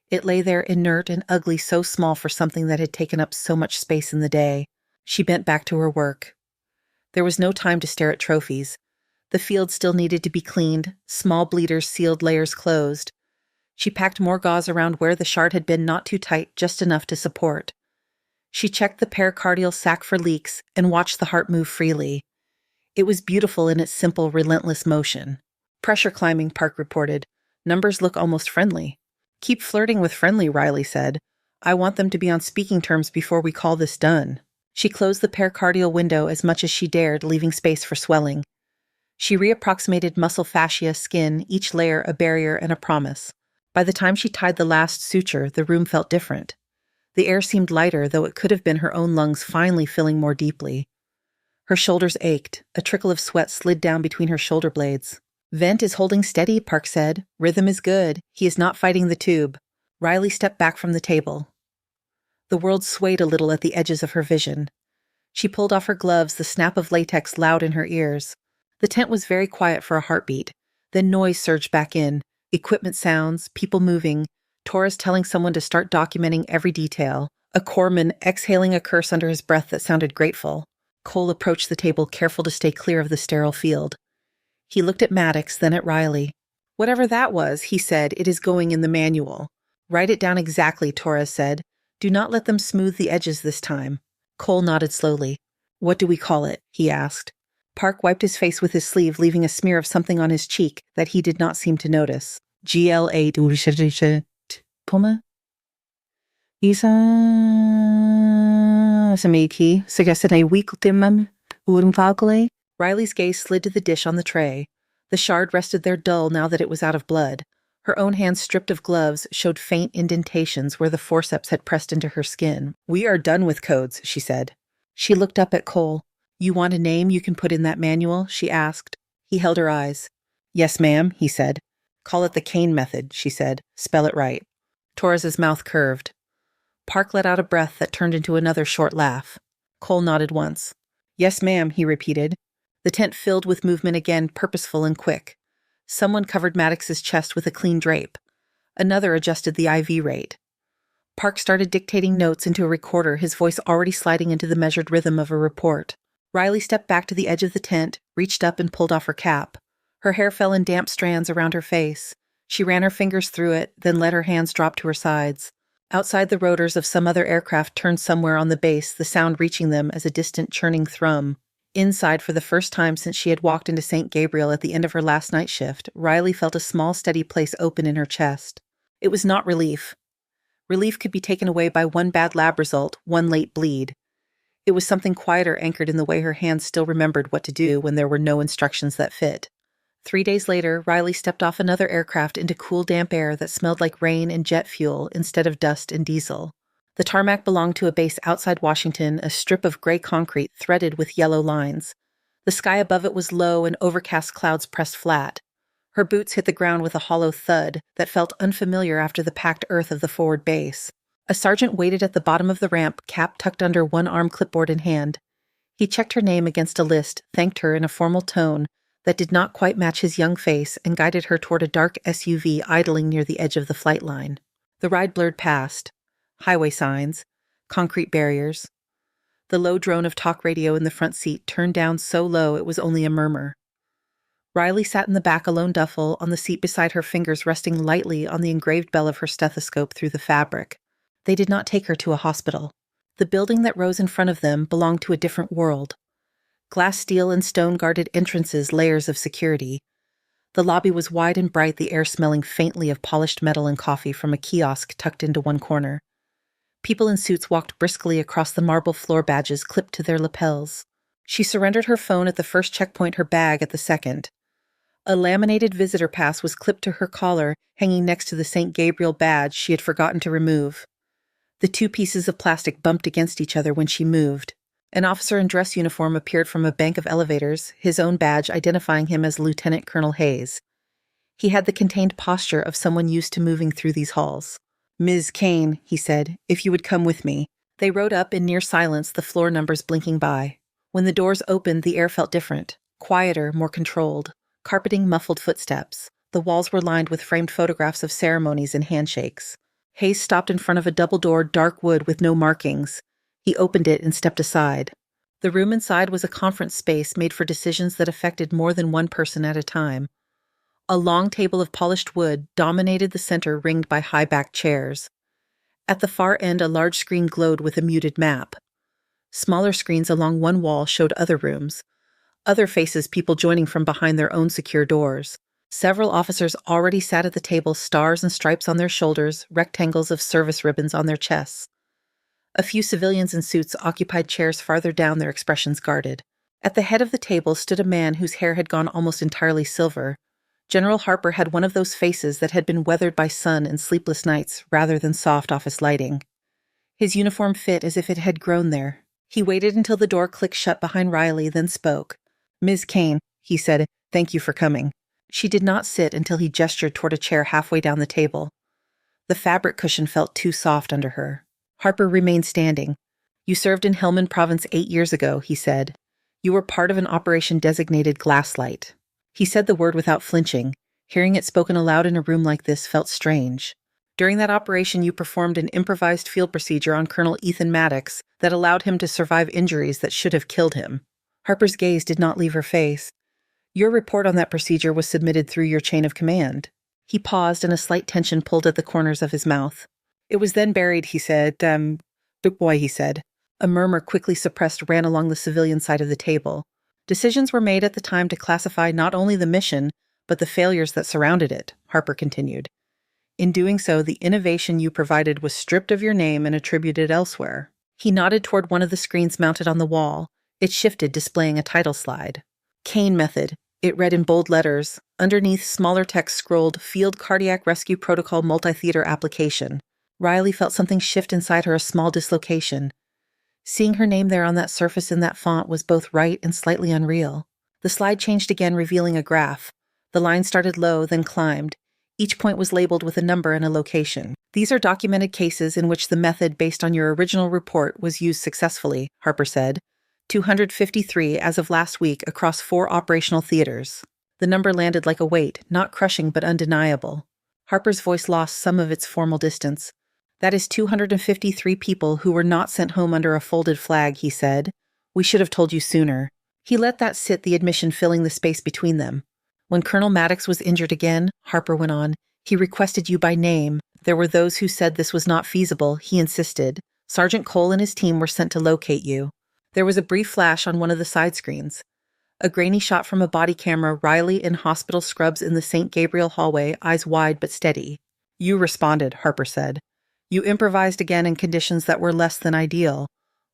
It lay there inert and ugly, so small for something that had taken up so much space in the day. She bent back to her work. There was no time to stare at trophies. The field still needed to be cleaned, small bleeders sealed, layers closed. She packed more gauze around where the shard had been, not too tight, just enough to support. She checked the pericardial sac for leaks and watched the heart move freely. It was beautiful in its simple, relentless motion. "Pressure climbing," Park reported. "Numbers look almost friendly." "Keep flirting with friendly," Riley said. "I want them to be on speaking terms before we call this done." She closed the pericardial window as much as she dared, leaving space for swelling. She reapproximated muscle, fascia, skin, each layer a barrier and a promise. By the time she tied the last suture, the room felt different. The air seemed lighter, though it could have been her own lungs finally filling more deeply. Her shoulders ached. A trickle of sweat slid down between her shoulder blades. "Vent is holding steady," Park said. "Rhythm is good. He is not fighting the tube." Riley stepped back from the table. The world swayed a little at the edges of her vision. She pulled off her gloves, the snap of latex loud in her ears. The tent was very quiet for a heartbeat. Then noise surged back in. Equipment sounds, people moving, Torres telling someone to start documenting every detail, a corpsman exhaling a curse under his breath that sounded grateful. Cole approached the table, careful to stay clear of the sterile field. He looked at Maddox, then at Riley. "Whatever that was," he said, "it is going in the manual." "Write it down exactly," Torres said. "Do not let them smooth the edges this time." Cole nodded slowly. "What do we call it?" he asked. Park wiped his face with his sleeve, leaving a smear of something on his cheek that he did not seem to notice. GLA Puma? Isa Samiki suggested a weak dimum falcole. Riley's gaze slid to the dish on the tray. The shard rested there dull now that it was out of blood. Her own hands, stripped of gloves, showed faint indentations where the forceps had pressed into her skin. "We are done with codes," she said. She looked up at Cole. "You want a name you can put in that manual?" she asked. He held her eyes. "Yes, ma'am," he said. "Call it the Kane method," she said. "Spell it right." Torres's mouth curved. Park let out a breath that turned into another short laugh. Cole nodded once. "Yes, ma'am," he repeated. The tent filled with movement again, purposeful and quick. Someone covered Maddox's chest with a clean drape. Another adjusted the IV rate. Park started dictating notes into a recorder, his voice already sliding into the measured rhythm of a report. Riley stepped back to the edge of the tent, reached up and pulled off her cap. Her hair fell in damp strands around her face. She ran her fingers through it, then let her hands drop to her sides. Outside, the rotors of some other aircraft turned somewhere on the base, the sound reaching them as a distant churning thrum. Inside, for the first time since she had walked into St. Gabriel at the end of her last night shift, Riley felt a small, steady place open in her chest. It was not relief. Relief could be taken away by one bad lab result, one late bleed. It was something quieter, anchored in the way her hands still remembered what to do when there were no instructions that fit. 3 days later, Riley stepped off another aircraft into cool, damp air that smelled like rain and jet fuel instead of dust and diesel. The tarmac belonged to a base outside Washington, a strip of gray concrete threaded with yellow lines. The sky above it was low and overcast clouds pressed flat. Her boots hit the ground with a hollow thud that felt unfamiliar after the packed earth of the forward base. A sergeant waited at the bottom of the ramp, cap tucked under one arm, clipboard in hand. He checked her name against a list, thanked her in a formal tone that did not quite match his young face, and guided her toward a dark SUV idling near the edge of the flight line. The ride blurred past. Highway signs, concrete barriers. The low drone of talk radio in the front seat turned down so low it was only a murmur. Riley sat in the back, a lone duffel, on the seat beside her, fingers resting lightly on the engraved bell of her stethoscope through the fabric. They did not take her to a hospital. The building that rose in front of them belonged to a different world. Glass, steel, and stone-guarded entrances, layers of security. The lobby was wide and bright, the air smelling faintly of polished metal and coffee from a kiosk tucked into one corner. People in suits walked briskly across the marble floor, badges clipped to their lapels. She surrendered her phone at the first checkpoint, her bag at the second. A laminated visitor pass was clipped to her collar, hanging next to the St. Gabriel badge she had forgotten to remove. The two pieces of plastic bumped against each other when she moved. An officer in dress uniform appeared from a bank of elevators, his own badge identifying him as Lieutenant Colonel Hayes. He had the contained posture of someone used to moving through these halls. "Ms. Kane," he said, "if you would come with me." They rode up in near silence, the floor numbers blinking by. When the doors opened, the air felt different, quieter, more controlled. Carpeting muffled footsteps. The walls were lined with framed photographs of ceremonies and handshakes. Hayes stopped in front of a double-doored dark wood with no markings. He opened it and stepped aside. The room inside was a conference space made for decisions that affected more than one person at a time. A long table of polished wood dominated the center, ringed by high-backed chairs. At the far end, a large screen glowed with a muted map. Smaller screens along one wall showed other rooms. Other faces, people joining from behind their own secure doors. Several officers already sat at the table, stars and stripes on their shoulders, rectangles of service ribbons on their chests. A few civilians in suits occupied chairs farther down, their expressions guarded. At the head of the table stood a man whose hair had gone almost entirely silver. General Harper had one of those faces that had been weathered by sun and sleepless nights rather than soft office lighting. His uniform fit as if it had grown there. He waited until the door clicked shut behind Riley, then spoke. "Ms. Kane," he said, "thank you for coming." She did not sit until he gestured toward a chair halfway down the table. The fabric cushion felt too soft under her. Harper remained standing. "You served in Helmand Province 8 years ago," he said. "You were part of an operation designated Glasslight." He said the word without flinching. Hearing it spoken aloud in a room like this felt strange. During that operation, you performed an improvised field procedure on Colonel Ethan Maddox that allowed him to survive injuries that should have killed him. Harper's gaze did not leave her face. Your report on that procedure was submitted through your chain of command. He paused, and a slight tension pulled at the corners of his mouth. It was then buried, he said. Big boy, he said. A murmur quickly suppressed ran along the civilian side of the table. Decisions were made at the time to classify not only the mission, but the failures that surrounded it, Harper continued. In doing so, the innovation you provided was stripped of your name and attributed elsewhere. He nodded toward one of the screens mounted on the wall. It shifted, displaying a title slide. Kane Method. It read in bold letters. Underneath, smaller text scrolled, Field Cardiac Rescue Protocol Multi-Theater Application. Riley felt something shift inside her, a small dislocation. Seeing her name there on that surface in that font was both right and slightly unreal. The slide changed again, revealing a graph. The line started low, then climbed. Each point was labeled with a number and a location. These are documented cases in which the method based on your original report was used successfully, Harper said. 253 as of last week across 4 operational theaters. The number landed like a weight, not crushing but undeniable. Harper's voice lost some of its formal distance. That is 253 people who were not sent home under a folded flag, he said. We should have told you sooner. He let that sit, the admission filling the space between them. When Colonel Maddox was injured again, Harper went on, he requested you by name. There were those who said this was not feasible, he insisted. Sergeant Cole and his team were sent to locate you. There was a brief flash on one of the side screens. A grainy shot from a body camera, Riley in hospital scrubs in the St. Gabriel hallway, eyes wide but steady. You responded, Harper said. You improvised again in conditions that were less than ideal.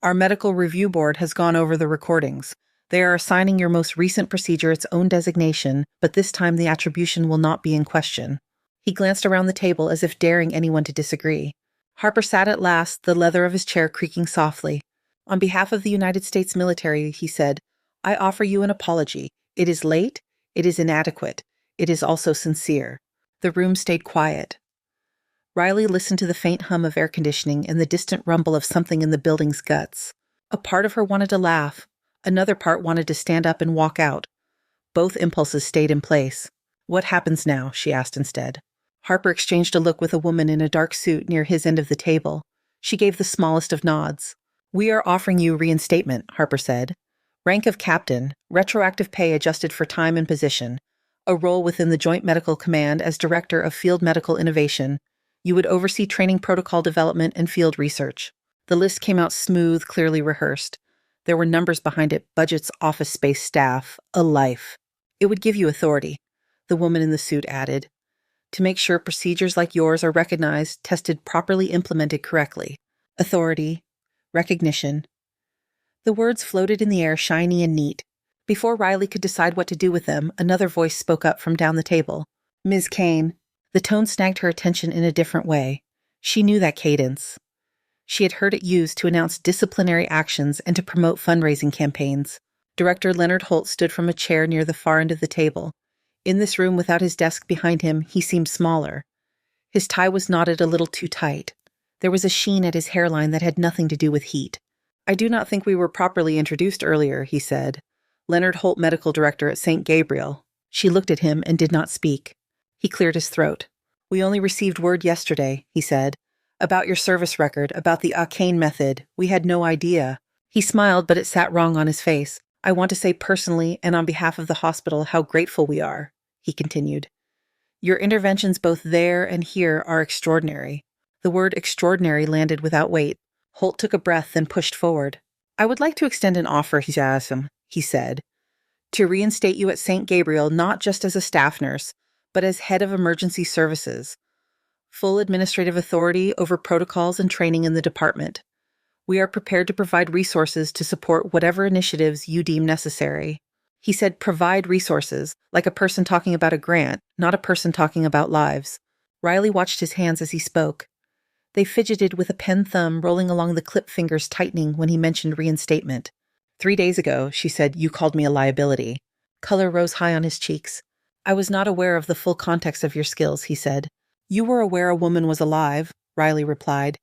Our medical review board has gone over the recordings. They are assigning your most recent procedure its own designation, but this time the attribution will not be in question. He glanced around the table as if daring anyone to disagree. Harper sat at last, the leather of his chair creaking softly. On behalf of the United States military, he said, I offer you an apology. It is late, it is inadequate, it is also sincere. The room stayed quiet. Riley listened to the faint hum of air conditioning and the distant rumble of something in the building's guts. A part of her wanted to laugh. Another part wanted to stand up and walk out. Both impulses stayed in place. What happens now? She asked instead. Harper exchanged a look with a woman in a dark suit near his end of the table. She gave the smallest of nods. We are offering you reinstatement, Harper said. Rank of captain, retroactive pay adjusted for time and position, a role within the Joint Medical Command as Director of Field Medical Innovation. You would oversee training protocol development and field research. The list came out smooth, clearly rehearsed. There were numbers behind it, budgets, office space, staff, a life. It would give you authority, the woman in the suit added, to make sure procedures like yours are recognized, tested, properly implemented correctly. Authority, recognition. The words floated in the air, shiny and neat. Before Riley could decide what to do with them, another voice spoke up from down the table. Ms. Kane. The tone snagged her attention in a different way. She knew that cadence. She had heard it used to announce disciplinary actions and to promote fundraising campaigns. Director Leonard Holt stood from a chair near the far end of the table. In this room, without his desk behind him, he seemed smaller. His tie was knotted a little too tight. There was a sheen at his hairline that had nothing to do with heat. I do not think we were properly introduced earlier, he said. Leonard Holt, medical director at St. Gabriel. She looked at him and did not speak. He cleared his throat. We only received word yesterday, he said. About your service record, about the Kane method. We had no idea. He smiled, but it sat wrong on his face. I want to say personally and on behalf of the hospital how grateful we are, he continued. Your interventions both there and here are extraordinary. The word extraordinary landed without weight. Holt took a breath, then pushed forward. I would like to extend an offer, he said, to reinstate you at St. Gabriel not just as a staff nurse, but as head of emergency services. Full administrative authority over protocols and training in the department. We are prepared to provide resources to support whatever initiatives you deem necessary. He said provide resources, like a person talking about a grant, not a person talking about lives. Riley watched his hands as he spoke. They fidgeted with a pen thumb rolling along the clipped fingers tightening when he mentioned reinstatement. 3 days ago, she said, you called me a liability. Color rose high on his cheeks. I was not aware of the full context of your skills, he said. You were aware a woman was alive, Riley replied.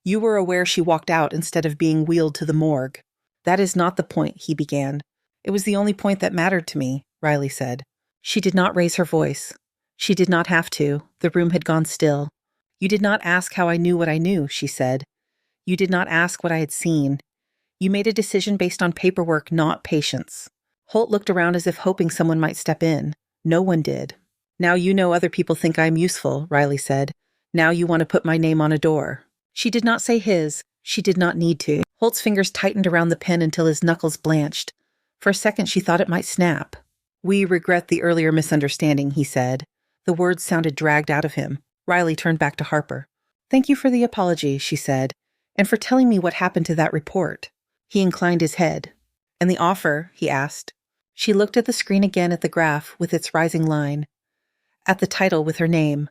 You were aware she walked out instead of being wheeled to the morgue. That is not the point, he began. It was the only point that mattered to me, Riley said. She did not raise her voice. She did not have to. The room had gone still. You did not ask how I knew what I knew, she said. You did not ask what I had seen. You made a decision based on paperwork, not patience. Holt looked around as if hoping someone might step in. No one did. Now you know other people think I'm useful, Riley said. Now you want to put my name on a door. She did not say his. She did not need to. Holt's fingers tightened around the pen until his knuckles blanched. For a second she thought it might snap. We regret the earlier misunderstanding, he said. The words sounded dragged out of him. Riley turned back to Harper. Thank you for the apology, she said, and for telling me what happened to that report. He inclined his head. And the offer, he asked. She looked at the screen again at the graph with its rising line. At the title with her name.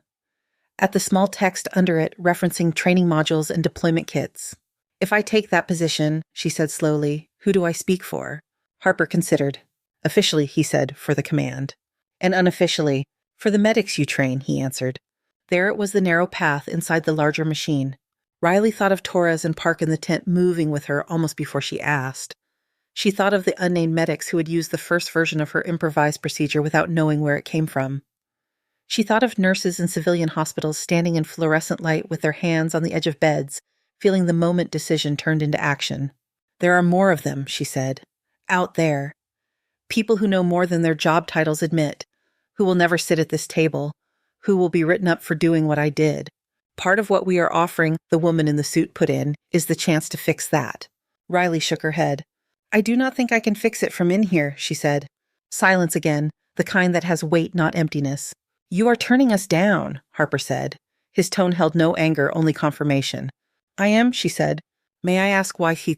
At the small text under it referencing training modules and deployment kits. If I take that position, she said slowly, who do I speak for? Harper considered. Officially, he said, for the command. And unofficially, for the medics you train, he answered. There it was, the narrow path inside the larger machine. Riley thought of Torres and Park in the tent moving with her almost before she asked. She thought of the unnamed medics who had used the first version of her improvised procedure without knowing where it came from. She thought of nurses in civilian hospitals standing in fluorescent light with their hands on the edge of beds, feeling the moment decision turned into action. There are more of them, she said. Out there. People who know more than their job titles admit, who will never sit at this table, who will be written up for doing what I did. Part of what we are offering, the woman in the suit put in, is the chance to fix that. Riley shook her head. I do not think I can fix it from in here, she said. Silence again, the kind that has weight, not emptiness. You are turning us down, Harper said. His tone held no anger, only confirmation. I am, she said. May I ask why he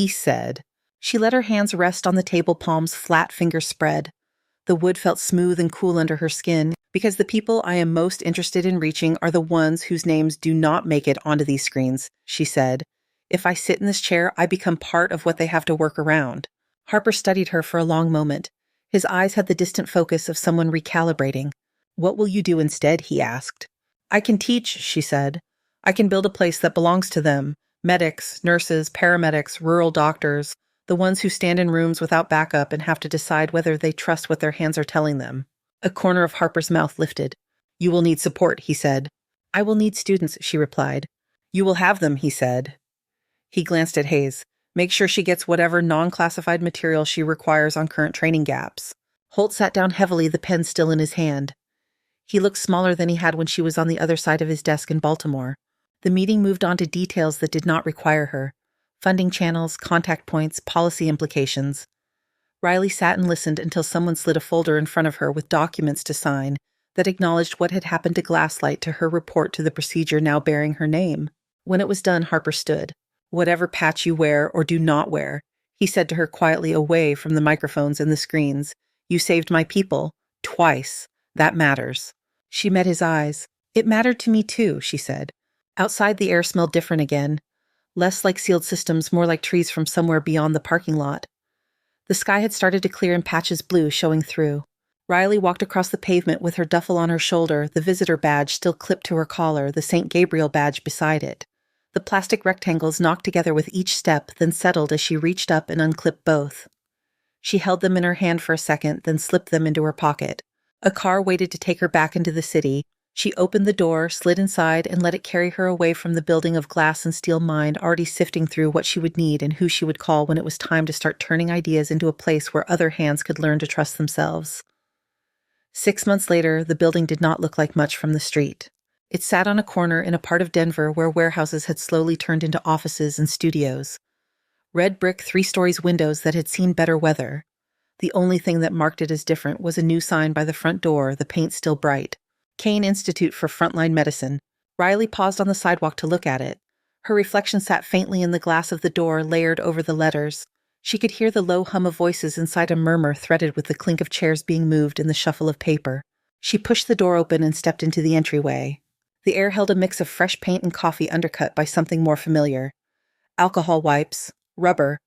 said. She let her hands rest on the table palms, flat fingers spread. The wood felt smooth and cool under her skin, because the people I am most interested in reaching are the ones whose names do not make it onto these screens, she said. If I sit in this chair, I become part of what they have to work around. Harper studied her for a long moment. His eyes had the distant focus of someone recalibrating. What will you do instead, he asked. I can teach, she said. I can build a place that belongs to them. Medics, nurses, paramedics, rural doctors, the ones who stand in rooms without backup and have to decide whether they trust what their hands are telling them. A corner of Harper's mouth lifted. You will need support, he said. I will need students, she replied. You will have them, he said. He glanced at Hayes. Make sure she gets whatever non-classified material she requires on current training gaps. Holt sat down heavily, the pen still in his hand. He looked smaller than he had when she was on the other side of his desk in Baltimore. The meeting moved on to details that did not require her. Funding channels, contact points, policy implications. Riley sat and listened until someone slid a folder in front of her with documents to sign that acknowledged what had happened to Glasslight to her report to the procedure now bearing her name. When it was done, Harper stood. Whatever patch you wear or do not wear, he said to her quietly away from the microphones and the screens, you saved my people. Twice. That matters. She met his eyes. It mattered to me too, she said. Outside the air smelled different again. Less like sealed systems, more like trees from somewhere beyond the parking lot. The sky had started to clear in patches blue showing through. Riley walked across the pavement with her duffel on her shoulder, the visitor badge still clipped to her collar, the St. Gabriel badge beside it. The plastic rectangles knocked together with each step, then settled as she reached up and unclipped both. She held them in her hand for a second, then slipped them into her pocket. A car waited to take her back into the city. She opened the door, slid inside, and let it carry her away from the building of glass and steel mind already sifting through what she would need and who she would call when it was time to start turning ideas into a place where other hands could learn to trust themselves. 6 months later, the building did not look like much from the street. It sat on a corner in a part of Denver where warehouses had slowly turned into offices and studios. Red brick 3-stories windows that had seen better weather. The only thing that marked it as different was a new sign by the front door, the paint still bright. Kane Institute for Frontline Medicine. Riley paused on the sidewalk to look at it. Her reflection sat faintly in the glass of the door, layered over the letters. She could hear the low hum of voices inside, a murmur threaded with the clink of chairs being moved and the shuffle of paper. She pushed the door open and stepped into the entryway. The air held a mix of fresh paint and coffee undercut by something more familiar. Alcohol wipes, rubber,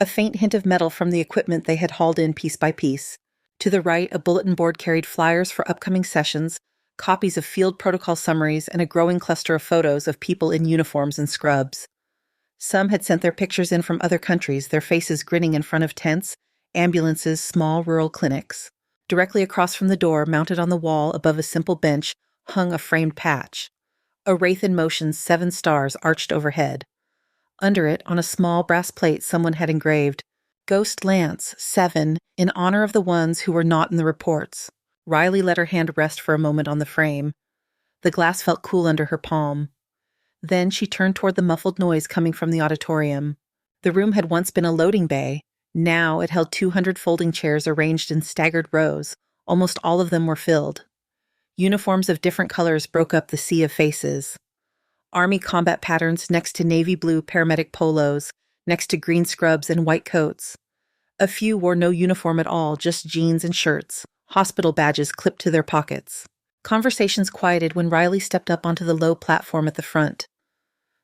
a faint hint of metal from the equipment they had hauled in piece by piece. To the right, a bulletin board carried flyers for upcoming sessions, copies of field protocol summaries, and a growing cluster of photos of people in uniforms and scrubs. Some had sent their pictures in from other countries, their faces grinning in front of tents, ambulances, small rural clinics. Directly across from the door, mounted on the wall above a simple bench, hung a framed patch. A wraith in motion, 7 stars arched overhead. Under it, on a small brass plate, someone had engraved, "Ghost Lance, 7, in honor of the ones who were not in the reports." Riley let her hand rest for a moment on the frame. The glass felt cool under her palm. Then she turned toward the muffled noise coming from the auditorium. The room had once been a loading bay. Now it held 200 folding chairs arranged in staggered rows. Almost all of them were filled. Uniforms of different colors broke up the sea of faces. Army combat patterns next to navy blue paramedic polos, next to green scrubs and white coats. A few wore no uniform at all, just jeans and shirts, hospital badges clipped to their pockets. Conversations quieted when Riley stepped up onto the low platform at the front.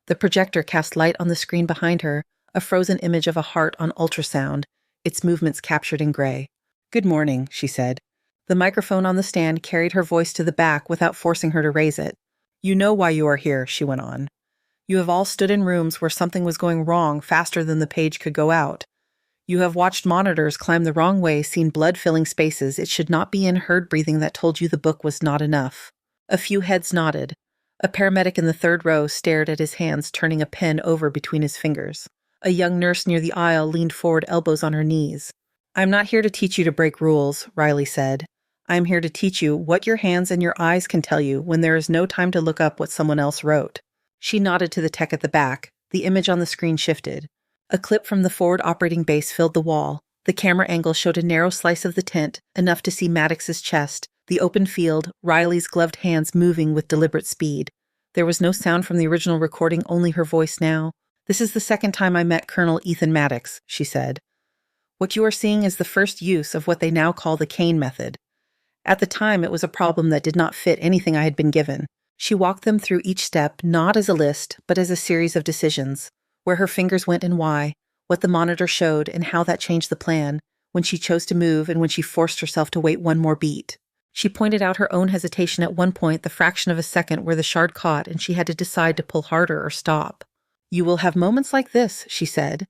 The projector cast light on the screen behind her, a frozen image of a heart on ultrasound, its movements captured in gray. "Good morning," she said. The microphone on the stand carried her voice to the back without forcing her to raise it. "You know why you are here," she went on. "You have all stood in rooms where something was going wrong faster than the page could go out. You have watched monitors climb the wrong way, seen blood-filling spaces it should not be in, heard breathing that told you the book was not enough." A few heads nodded. A paramedic in the third row stared at his hands, turning a pen over between his fingers. A young nurse near the aisle leaned forward, elbows on her knees. "I'm not here to teach you to break rules," Riley said. "I'm here to teach you what your hands and your eyes can tell you when there is no time to look up what someone else wrote." She nodded to the tech at the back. The image on the screen shifted. A clip from the forward operating base filled the wall. The camera angle showed a narrow slice of the tent, enough to see Maddox's chest, the open field, Riley's gloved hands moving with deliberate speed. There was no sound from the original recording, only her voice now. "This is the second time I met Colonel Ethan Maddox," she said. "What you are seeing is the first use of what they now call the Kane method. At the time, it was a problem that did not fit anything I had been given." She walked them through each step, not as a list, but as a series of decisions. Where her fingers went and why, what the monitor showed and how that changed the plan, when she chose to move and when she forced herself to wait one more beat. She pointed out her own hesitation at one point, the fraction of a second where the shard caught and she had to decide to pull harder or stop. "You will have moments like this," she said.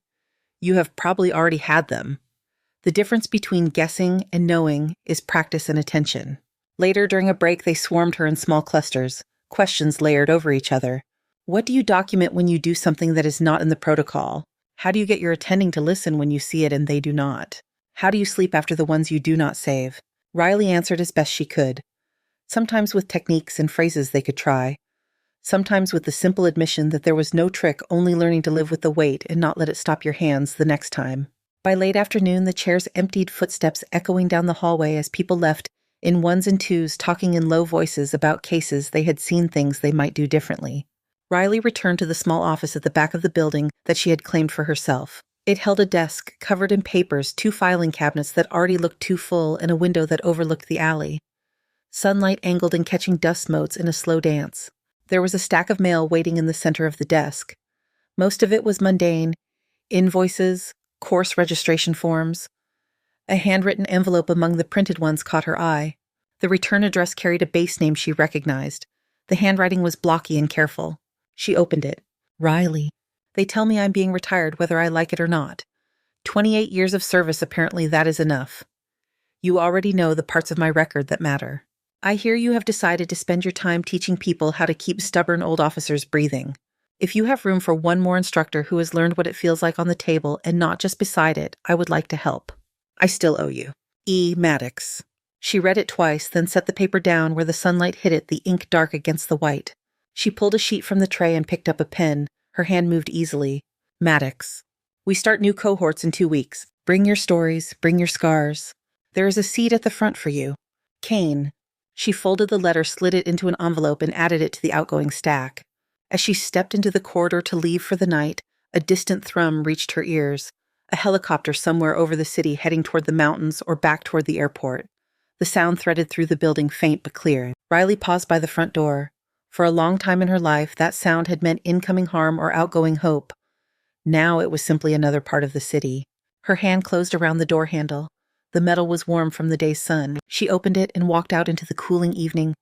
"You have probably already had them. The difference between guessing and knowing is practice and attention." Later, during a break, they swarmed her in small clusters, questions layered over each other. What do you document when you do something that is not in the protocol? How do you get your attending to listen when you see it and they do not? How do you sleep after the ones you do not save? Riley answered as best she could. Sometimes with techniques and phrases they could try. Sometimes with the simple admission that there was no trick, only learning to live with the weight and not let it stop your hands the next time. By late afternoon, the chairs emptied, footsteps echoing down the hallway as people left in ones and twos, talking in low voices about cases they had seen, things they might do differently. Riley returned to the small office at the back of the building that she had claimed for herself. It held a desk covered in papers, 2 filing cabinets that already looked too full, and a window that overlooked the alley. Sunlight angled and catching dust motes in a slow dance. There was a stack of mail waiting in the center of the desk. Most of it was mundane: invoices, course registration forms. A handwritten envelope among the printed ones caught her eye. The return address carried a base name she recognized. The handwriting was blocky and careful. She opened it. "Riley. They tell me I'm being retired whether I like it or not. 28 years of service, apparently that is enough. You already know the parts of my record that matter. I hear you have decided to spend your time teaching people how to keep stubborn old officers breathing. If you have room for one more instructor who has learned what it feels like on the table and not just beside it, I would like to help. I still owe you. E. Maddox." She read it twice, then set the paper down where the sunlight hit it, the ink dark against the white. She pulled a sheet from the tray and picked up a pen. Her hand moved easily. "Maddox. We start new cohorts in 2 weeks. Bring your stories, bring your scars. There is a seat at the front for you. Kane." She folded the letter, slid it into an envelope, and added it to the outgoing stack. As she stepped into the corridor to leave for the night, a distant thrum reached her ears. A helicopter somewhere over the city heading toward the mountains or back toward the airport. The sound threaded through the building, faint but clear. Riley paused by the front door. For a long time in her life, that sound had meant incoming harm or outgoing hope. Now it was simply another part of the city. Her hand closed around the door handle. The metal was warm from the day's sun. She opened it and walked out into the cooling evening.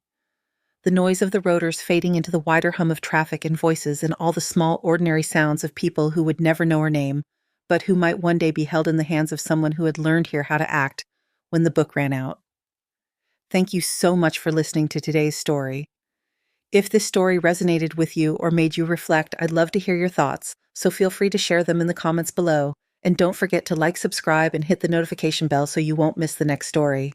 The noise of the rotors fading into the wider hum of traffic and voices and all the small, ordinary sounds of people who would never know her name, but who might one day be held in the hands of someone who had learned here how to act when the book ran out. Thank you so much for listening to today's story. If this story resonated with you or made you reflect, I'd love to hear your thoughts, so feel free to share them in the comments below. And don't forget to like, subscribe, and hit the notification bell so you won't miss the next story.